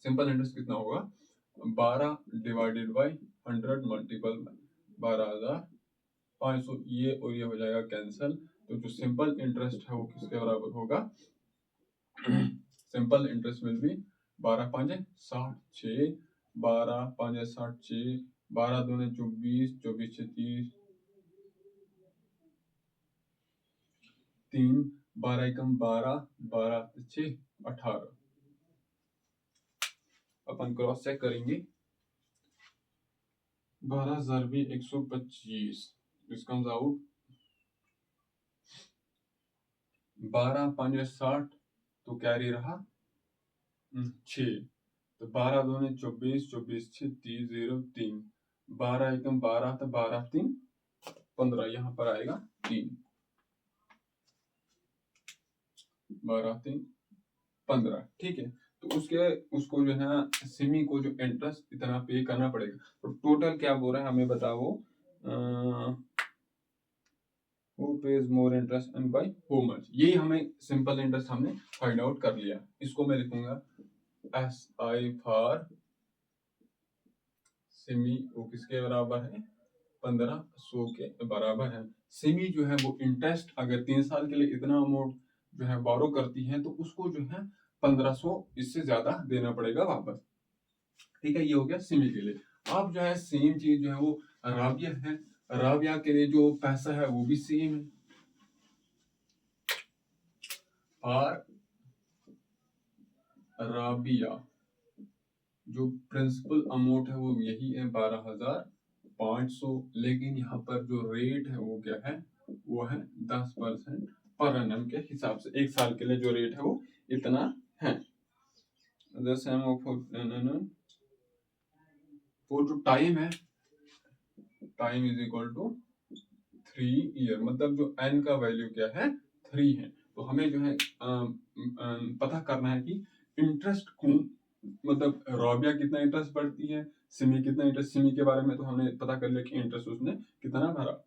सिंपल इंटरेस्ट कितना होगा? 12 डिवाइडेड बाई 100 मल्टीपल 12,500। ये और ये हो जाएगा कैंसिल। तो जो सिंपल इंटरेस्ट है वो किसके बराबर होगा? Simple interest will B 12 5 60 6, 12 5 60 6, 12 2 24, 24 6 30, 3, 12 Ekam 12, 12 6 18। Upon cross check करेंगे। 12,000 भी 125, दिस कम्स आउट 12 5 60, तो कैरी रहा 6, तो 12 दूनी 24, 24 6 30 0 3, 12 एकम 12, तो 12 3 15, यहाँ पर आएगा 3, 12 3 15, ठीक है। तो उसको जो है सिमी को जो इंटरेस्ट इतना पे करना पड़ेगा। तो टोटल क्या बोल रहा है हमें बताओ, who pays more interest and by how much, यही हमें सिंपल इंटरेस्ट हमने फाइंड आउट कर लिया। इसको मैं लिखूंगा एस आई फॉर सिमी, वो किसके बराबर है 1500 के बराबर है। सिमी जो है वो इंटरेस्ट अगर 3 साल के लिए इतना अमाउंट जो है बोरो करती है तो उसको जो है 1500 इससे ज्यादा देना पड़ेगा वापस, ठीक है। ये हो गया सिमी के लिए। अब जो है सेम चीज जो है वो राबिया है, राबिया के लिए जो पैसा है वो भी सेम है। और राबिया जो प्रिंसिपल अमाउंट है वो यही है 12,500, लेकिन यहाँ पर जो रेट है वो क्या है, वो है 10% पर एनम के हिसाब से। 1 साल के लिए जो रेट है वो इतना है। वो जो टाइम है, time is equal to 3 year, मतलब जो एन का वैल्यू क्या है 3 है। तो हमें जो है पता करना है कि इंटरेस्ट मतलब राबिया कितना इंटरेस्ट बढ़ती है, सिमी कितना इंटरेस्ट, सिमी के बारे में तो हमने पता कर लिया कि इंटरेस्ट उसने कितना भरा।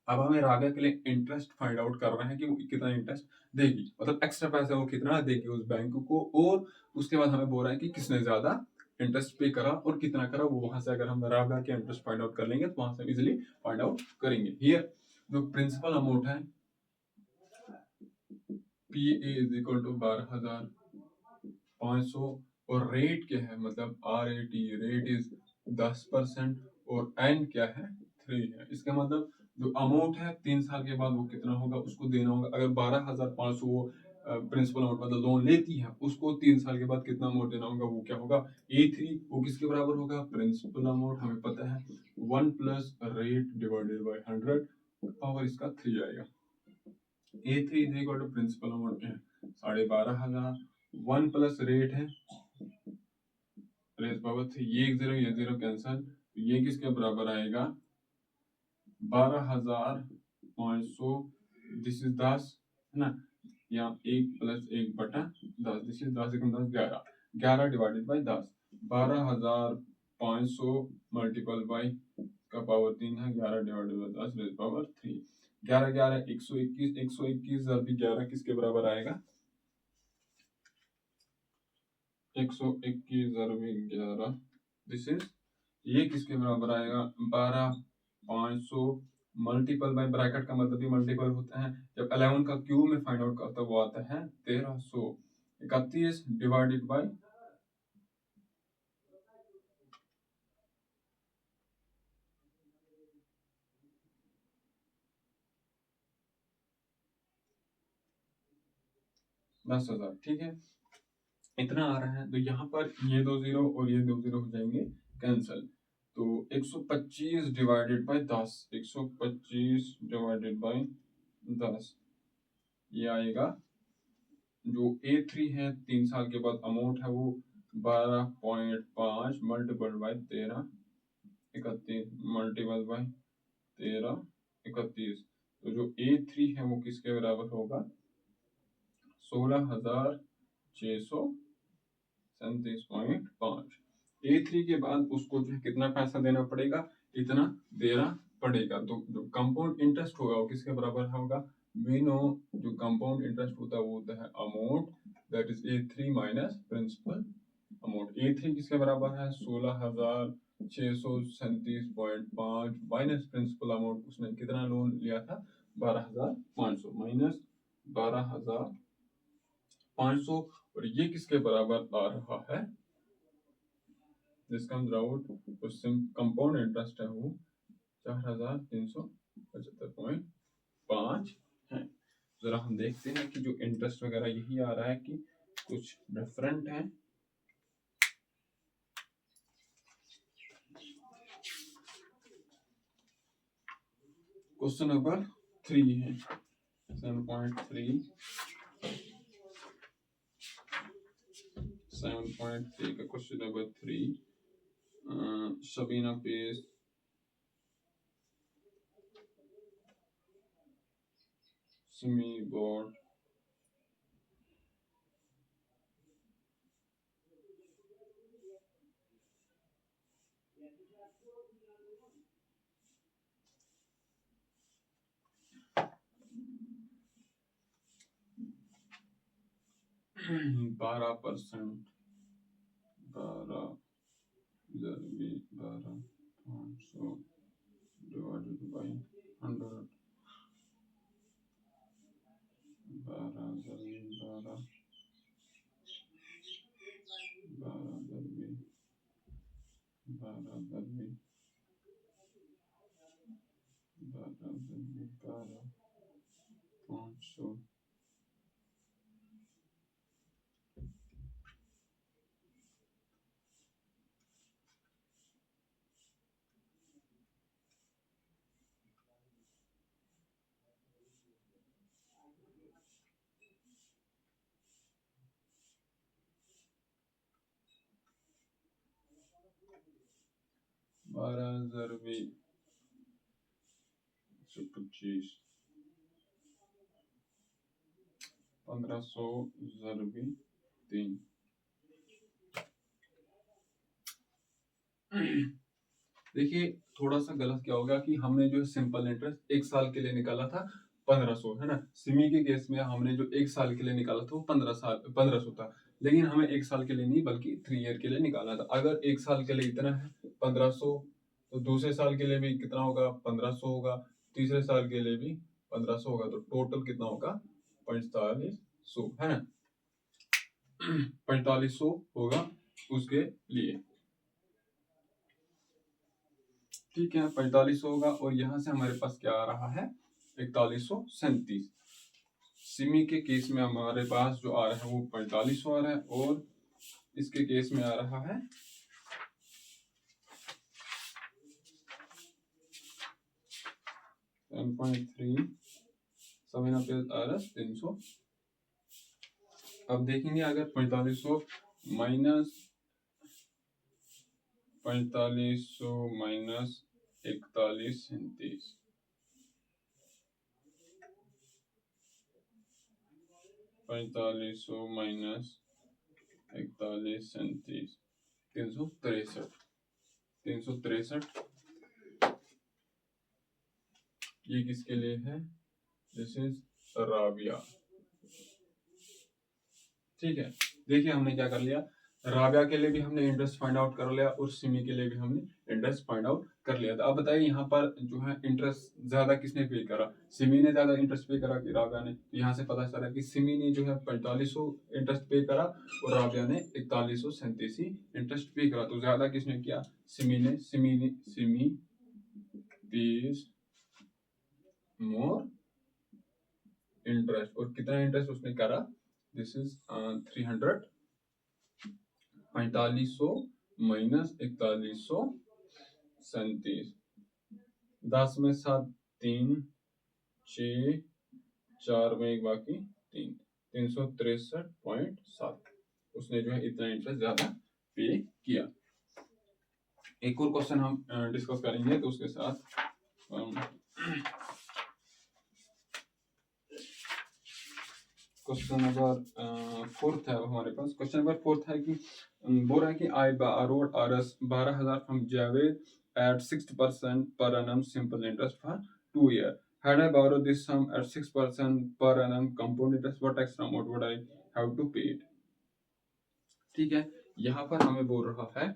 अब हमें राबिया के लिए इंटरेस्ट फाइंड आउट कर रहे हैं कि वो कितना इंटरेस्ट देगी, मतलब एक्स्ट्रा पैसा वो कितना देगी उस बैंक को, और उसके बाद हमें बोल रहा है कि किसने ज्यादा इंटरेस्ट पे करा और कितना करा। वो वहां से अगर हम राबिया के इंटरेस्ट फाइंड आउट कर लेंगे तो वहां से इजिली फाइंड आउट करेंगे। हियर जो प्रिंसिपल अमाउंट है P A is equal to 12,500, और रेट क्या है, मतलब R A T, rate is 10% और एन क्या है 3 है। इसका मतलब जो अमाउंट है 3 साल के बाद वो कितना होगा उसको देना होगा। अगर 12,500 वो प्रिंसिपल अमाउंट मतलब लोन लेती है, उसको 3 साल के बाद कितना अमाउंट देना होगा, वो क्या होगा A3, वो किसके बराबर होगा, प्रिंसिपल अमाउंट हमें पता है 1 plus rate divided by 100, power इसका 3 आएगा। A3 is equal to principal amount है 12,500, 1 प्लस रेट है रेस पावर 3, ये 0 ये 0 कैंसल, ये किसके बराबर आएगा 12,500, दिस इज 10 है ना, या 1 प्लस 1 बटा 10, this is 10 Ekam 10 11, 11 divided by 10, 12,500 multiple by का पावर 3 है 11 डिवाइडेड बाई 10 रेज पावर 3, 11 11 121, 121 अभी 11 किसके बराबर आएगा 121 अरबी 11, दिस इज ये किसके बराबर आएगा 12,500 मल्टीपल बाय, ब्रैकेट का मतलब भी मल्टीपल होता है। जब 11 का क्यूब में फाइंड आउट करता है वो आता है 1331 डिवाइडेड बाय 10,000, ठीक है। इतना आ रहा है, तो यहाँ पर ये 2 0 और ये 2 0 हो जाएंगे कैंसल। तो 125 डिवाइडेड बाय 10, 125 डिवाइडेड बाय 10, ये आएगा जो A3 है 3 साल के बाद अमाउंट है वो 12.5 मल्टीपल बाय 13 31 मल्टीपल बाय 13 31, तो जो A3 है वो किसके बराबर होगा 16,637.5। A3 के बाद उसको जो है कितना पैसा देना पड़ेगा, इतना देना पड़ेगा। तो जो कंपाउंड इंटरेस्ट होगा वो किसके बराबर होगा, वी नो जो कंपाउंड इंटरेस्ट होता है वो होता है amount that is A3 minus principal amount. A3 किसके बराबर है 16,637.5 माइनस प्रिंसिपल अमाउंट, उसने कितना लोन लिया था 12,500 माइनस 12,500, और ये किसके बराबर आ रहा है, जिसका आउट कंपाउंड इंटरेस्ट है वो 4,375.5 है। जरा हम देखते हैं कि जो इंटरेस्ट वगैरह यही आ रहा है कि कुछ डिफरेंट है। क्वेश्चन नंबर 3 है, 7.3 का question number 3. Shabina pays Simi bought 12%, 12 जरबी 12 500 divided by 100, 12 जरबी 12 जरबी 12 जरबी 500. बारह जरबी 125, 1500 जरबी 3. देखिए थोड़ा सा गलत क्या होगा कि हमने जो सिंपल इंटरेस्ट 1 साल के लिए निकाला था 1500, है ना. सिमी के केस में हमने जो 1 साल के लिए निकाला था वो 1500 था, लेकिन हमें 1 साल के लिए नहीं बल्कि 3 ईयर के लिए निकाला था. अगर 1 साल के लिए इतना है 1500, तो दूसरे साल के लिए भी कितना होगा 1500 होगा, तीसरे साल के लिए भी 1500 होगा, तो टोटल कितना होगा 4500, है ना. 4500 होगा उसके लिए. ठीक है 4500 होगा, और यहाँ से हमारे पास क्या आ रहा है 4137. सिमी के केस में हमारे पास जो आ रहा है वो 4500 आ रहा है, और इसके केस में आ रहा है 7.3, सभी पे आ रहा है 300. अब देखेंगे अगर 4500 माइनस 4137, 4500 माइनस 4137, 363. ये किसके लिए है, दिस इज राबिया. ठीक है, देखिए हमने क्या कर लिया, राबिया के लिए भी हमने इंटरेस्ट फाइंड आउट कर लिया और सिमी के लिए भी हमने इंटरेस्ट फाइंड आउट कर लिया था. अब बताइए यहाँ पर जो है इंटरेस्ट ज्यादा किसने पे करा, सिमी ने ज्यादा इंटरेस्ट पे करा कि राबिया ने. यहाँ से पता चला कि सिमी ने जो है 4500 इंटरेस्ट पे करा और राबिया ने 4137 इंटरेस्ट पे करा. तो ज्यादा किसने किया, सिमी ने. Simi page more interest. और कितना इंटरेस्ट उसने करा, दिस इज 300. 4500 माइनस 4137, 10 में 7, 3, 6, 4 में एक बाकी 3, 363.7. उसने जो है इतना इंटरेस्ट ज्यादा पे किया. एक और क्वेश्चन हम डिस्कस करेंगे, तो उसके साथ क्वेश्चन नंबर 4 है हमारे पास. क्वेश्चन नंबर 4 है कि बोल रहा है कि आई borrowed Rs 12,000 from Javed at 6% per annum simple interest for 2 years. Had I borrowed this sum at 6% per annum compound interest, what extra amount would I have to pay it? ठीक है, यहाँ पर हमें बोल रहा है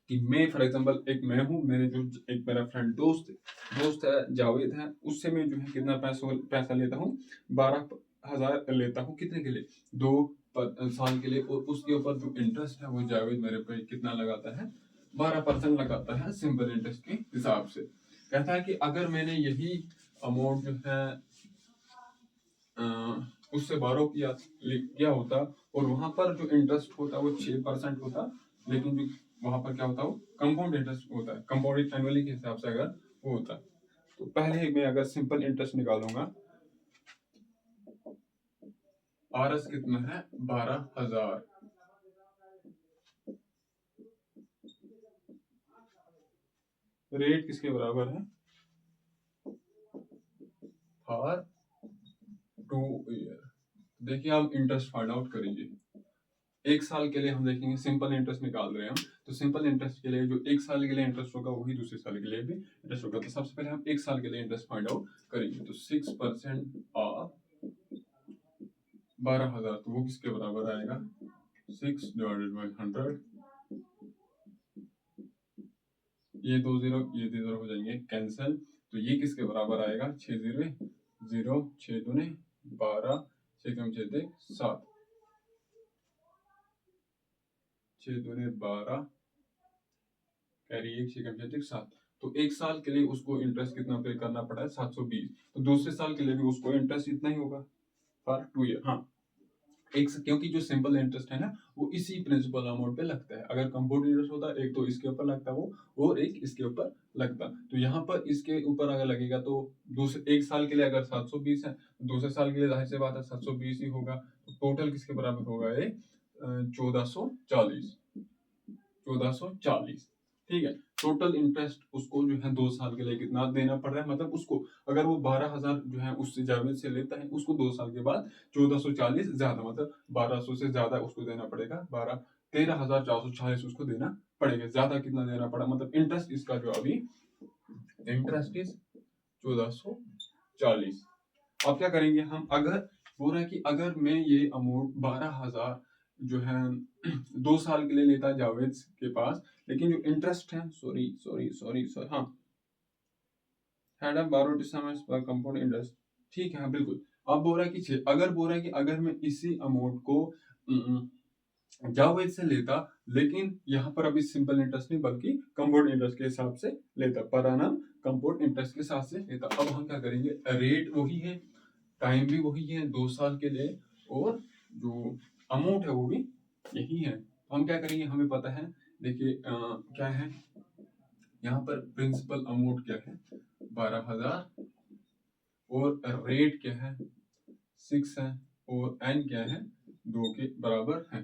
कि मैं फॉर एग्जांपल मैं हूँ, मेरे जो एक मेरा फ्रेंड दोस्त है जावेद है, उससे मैं जो है कितना पैसा लेता हूँ 12,000 लेता हूँ. कितने के लिए, 2 साल के लिए. और उसके ऊपर जो इंटरेस्ट है वो जावेद मेरे पे कितना लगाता है, 12% लगाता है सिंपल इंटरेस्ट के हिसाब से. कहता है कि अगर मैंने यही अमाउंट जो है उससे बारो किया होता और वहां पर जो इंटरेस्ट होता वो 6% होता, लेकिन जो वहां पर क्या होता वो कंपाउंड इंटरेस्ट होता है, कंपाउंड एनुअली के हिसाब से अगर वो होता. तो पहले मैं अगर सिंपल इंटरेस्ट निकालूंगा आरएस कितना है 12,000। रेट किसके बराबर है फॉर 2 ईयर। देखिए आप इंटरेस्ट फाइंड आउट करेंगे। एक साल के लिए हम देखेंगे सिंपल इंटरेस्ट निकाल रहे हैं हम, तो सिंपल इंटरेस्ट के लिए जो एक साल के लिए इंटरेस्ट होगा वही दूसरे साल के लिए भी इंटरेस्ट होगा। तो सबसे पहले हम एक साल के लिए इंटरेस्ट फाइंड आउट करेंगे। तो 6% ऑफ 12,000, तो वो किसके बराबर आएगा 6/100। ये 2 जीरो ये 2 जीरो हो जाएंगे कैंसिल, तो ये किसके बराबर आएगा 6 0 0 6 दूने 12 6 कम 6 7 6 दूने 12 कैरी 1 6 कम 6 7। तो एक साल के लिए उसको इंटरेस्ट कितना पे करना पड़ा है 720। तो दूसरे साल के लिए भी उसको इंटरेस्ट इतना ही होगा फॉर 2 ईयर। हाँ क्योंकि जो सिंपल इंटरेस्ट है ना वो इसी प्रिंसिपल अमाउंट पे लगता है। अगर कंपाउंड इंटरेस्ट होता एक तो इसके ऊपर लगता वो और एक इसके ऊपर लगता। तो यहाँ पर इसके ऊपर अगर लगेगा तो दूसरे एक साल के लिए अगर 720 है दूसरे साल के लिए जाहिर सी बात है 720 ही होगा। तो टोटल किसके बराबर होगा ये 1440। 1440 ठीक है। टोटल इंटरेस्ट उसको जो है 2 साल के लिए कितना देना पड़ रहा है, मतलब उसको अगर वो 12,000 जो है उससे जावेद से लेता है उसको 2 साल के बाद 1440 ज्यादा मतलब 1200 से ज्यादा उसको देना पड़ेगा। 13,440 उसको देना पड़ेगा। ज्यादा कितना देना पड़ा मतलब इंटरेस्ट इसका जो अभी इंटरेस्ट इज 1440। अब क्या करेंगे हम, अगर बोल रहा है कि अगर मैं ये अमाउंट 12,000 जो है 2 साल के लिए लेता जावेद के पास, लेकिन जो इंटरेस्ट है सॉरी सॉरी सॉरी सॉरी हाँ had a borrowed sums पर कंपाउंड इंटरेस्ट ठीक है हाँ बिल्कुल। अब बोल रहा है कि अगर बोल रहा है कि अगर मैं इसी अमाउंट को जावेद से लेता लेकिन यहाँ पर अभी सिंपल इंटरेस्ट नहीं बल्कि कंपाउंड इंटरेस्ट के हिसाब से लेता पर annum कंपाउंड इंटरेस्ट के साथ से लेता। अब हम क्या करेंगे रेट वही है टाइम भी वही है 2 साल के लिए और जो अमाउंट है वो भी यही है। तो हम क्या करेंगे हमें पता है देखिए क्या है यहाँ पर प्रिंसिपल अमाउंट क्या है 12,000 और रेट क्या है 6 है और एन क्या है 2 के बराबर है।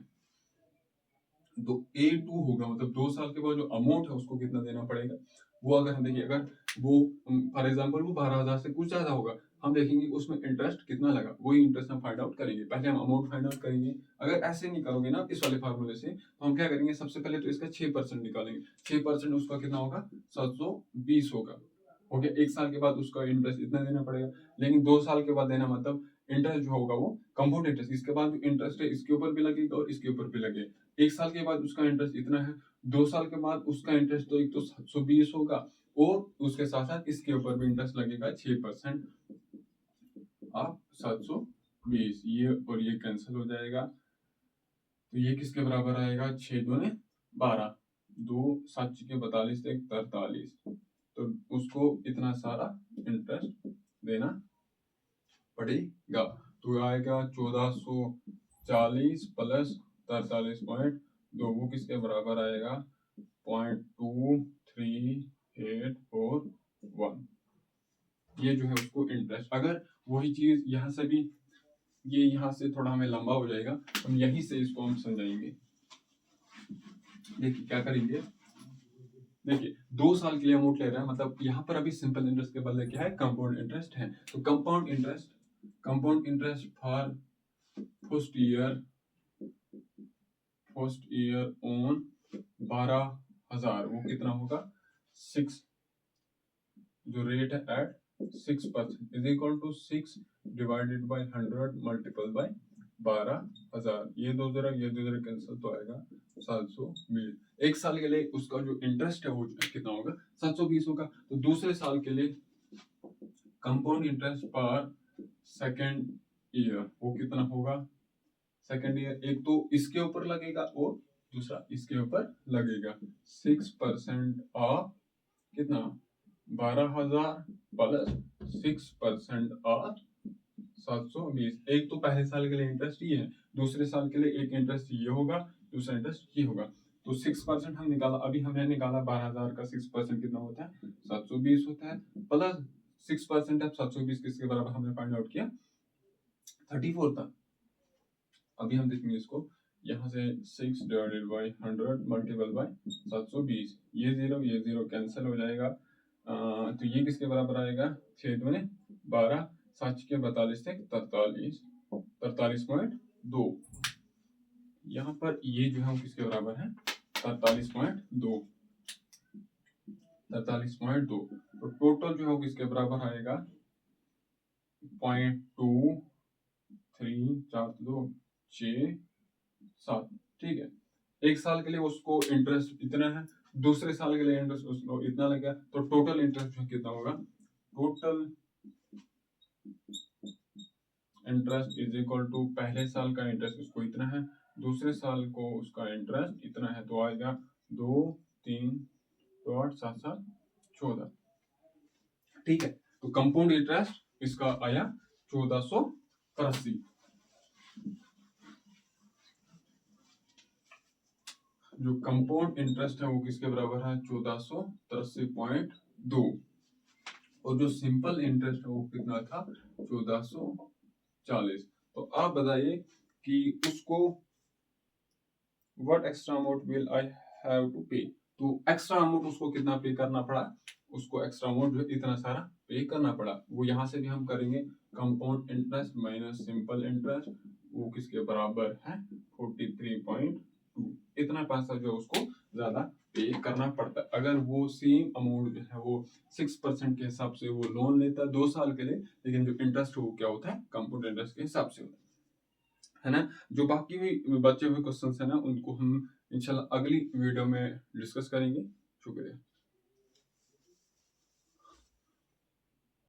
तो A2 होगा मतलब 2 साल के बाद जो अमाउंट है उसको कितना देना पड़ेगा वो अगर हम देखिए अगर वो फॉर एग्जांपल वो 12,000 से कुछ ज्यादा होगा हम देखेंगे उसमें इंटरेस्ट कितना लगा वही इंटरेस्ट हम फाइंड आउट करेंगे। पहले हम अमाउंट फाइंड आउट करेंगे। अगर ऐसे नहीं करोगे ना इस वाले फार्मूले से तो हम क्या करेंगे सबसे पहले तो इसका 6% निकालेंगे। 6% उसका कितना होगा 720 होगा। हो गया। एक साल के बाद उसका इंटरेस्ट इतना देना पड़ेगा लेकिन 2 साल के बाद देना मतलब इंटरेस्ट जो होगा वो कंपाउंड इंटरेस्ट इसके बाद जो इंटरेस्ट है इसके ऊपर भी लगेगा और इसके ऊपर भी लगेगा। एक साल के बाद उसका इंटरेस्ट इतना है 2 साल के बाद उसका इंटरेस्ट तो एक तो 720 होगा और उसके साथ साथ इसके ऊपर भी इंटरेस्ट लगेगा 6% ऑफ 720। ये और ये कैंसिल हो जाएगा तो ये किसके बराबर आएगा 6 दूने 12 2 7 के 42 एक 43। तो उसको इतना सारा इंटरेस्ट देना पड़ेगा। तो आएगा 1440 प्लस 43.2 वो किसके बराबर आएगा 0.23841। ये जो है उसको इंटरेस्ट अगर वही चीज यहाँ से भी ये यहाँ से थोड़ा हमें लंबा हो जाएगा हम यहीं से इसको हम समझाएंगे। देखिए क्या करेंगे देखिए 2 साल के लिए अमाउंट ले रहा है मतलब यहाँ पर अभी सिंपल इंटरेस्ट के बदले क्या है कंपाउंड इंटरेस्ट है। तो compound interest for first year on 12,000 वो कितना होगा 6 जो रेट है at 6% is equal to 6 divided by 100 multiple by 12,000। ये 2 जरा कैंसिल तो आएगा 720। एक साल के लिए उसका जो इंटरेस्ट है वो कितना होगा 720 होगा। तो दूसरे साल के लिए कंपाउंड इंटरेस्ट पर सेकेंड ईयर वो कितना होगा सेकेंड ईयर एक तो इसके ऊपर लगेगा और दूसरा इसके ऊपर लगेगा 6% ऑफ कितना 12,000 प्लस 6% ऑफ 720। एक तो पहले साल के लिए इंटरेस्ट ये है दूसरे साल के लिए एक इंटरेस्ट ये होगा दूसरा इंटरेस्ट ये होगा। तो 6% हम निकाला अभी हमने निकाला 12,000 का 6% कितना होता है 720 होता है प्लस 6% ऑफ 720 किसके बराबर हमने फाइंड आउट किया 34 था। अभी हम देखेंगे इसको, यहाँ से 6 डिवाइडेड बाई 100 मल्टीपल बाई 720, ये जीरो कैंसिल हो जाएगा। तो ये किसके बराबर आएगा, 6 दूने 12, 7 के 42 थे 43, 43.2। यहाँ पर ये जो है किसके बराबर है, 43.2, 43.2। तो टोटल जो है किसके बराबर आएगा, 0.23, 4 2 6 7। ठीक है, एक साल के लिए उसको इंटरेस्ट इतना है, दूसरे साल के लिए इंटरेस्ट उसको इतना लगेगा, तो टोटल इंटरेस्ट जो कितना होगा, total interest is equal to पहले साल का इंटरेस्ट उसको इतना है, दूसरे साल को उसका इंटरेस्ट इतना है, तो आएगा 2 3 तो 8 7 7 14। ठीक है, तो कंपाउंड इंटरेस्ट इसका आया 1483। जो कंपाउंड इंटरेस्ट है वो किसके बराबर है, 1483.2। और जो सिंपल इंटरेस्ट है वो कितना था, 1440। तो आप बताइए कि उसको what extra amount will I have to pay, तो एक्स्ट्रा अमाउंट उसको कितना पे करना पड़ा, उसको एक्स्ट्रा अमाउंट जो इतना सारा पे करना पड़ा। वो यहाँ से भी हम करेंगे, compound interest minus simple interest, वो किसके बराबर है, 43.2। इतना पैसा जो उसको ज्यादा पे करना पड़ता है। अगर वो सेम अमाउंट जो है वो 6% के हिसाब से वो लोन लेता है 2 साल के लिए, लेकिन जो इंटरेस्ट वो क्या होता है, कंपाउंड इंटरेस्ट के हिसाब से होता है ना। जो बाकी भी बचे हुए क्वेश्चंस है ना, उनको हम इंशाल्लाह अगली वीडियो में डिस्कस करेंगे। शुक्रिया।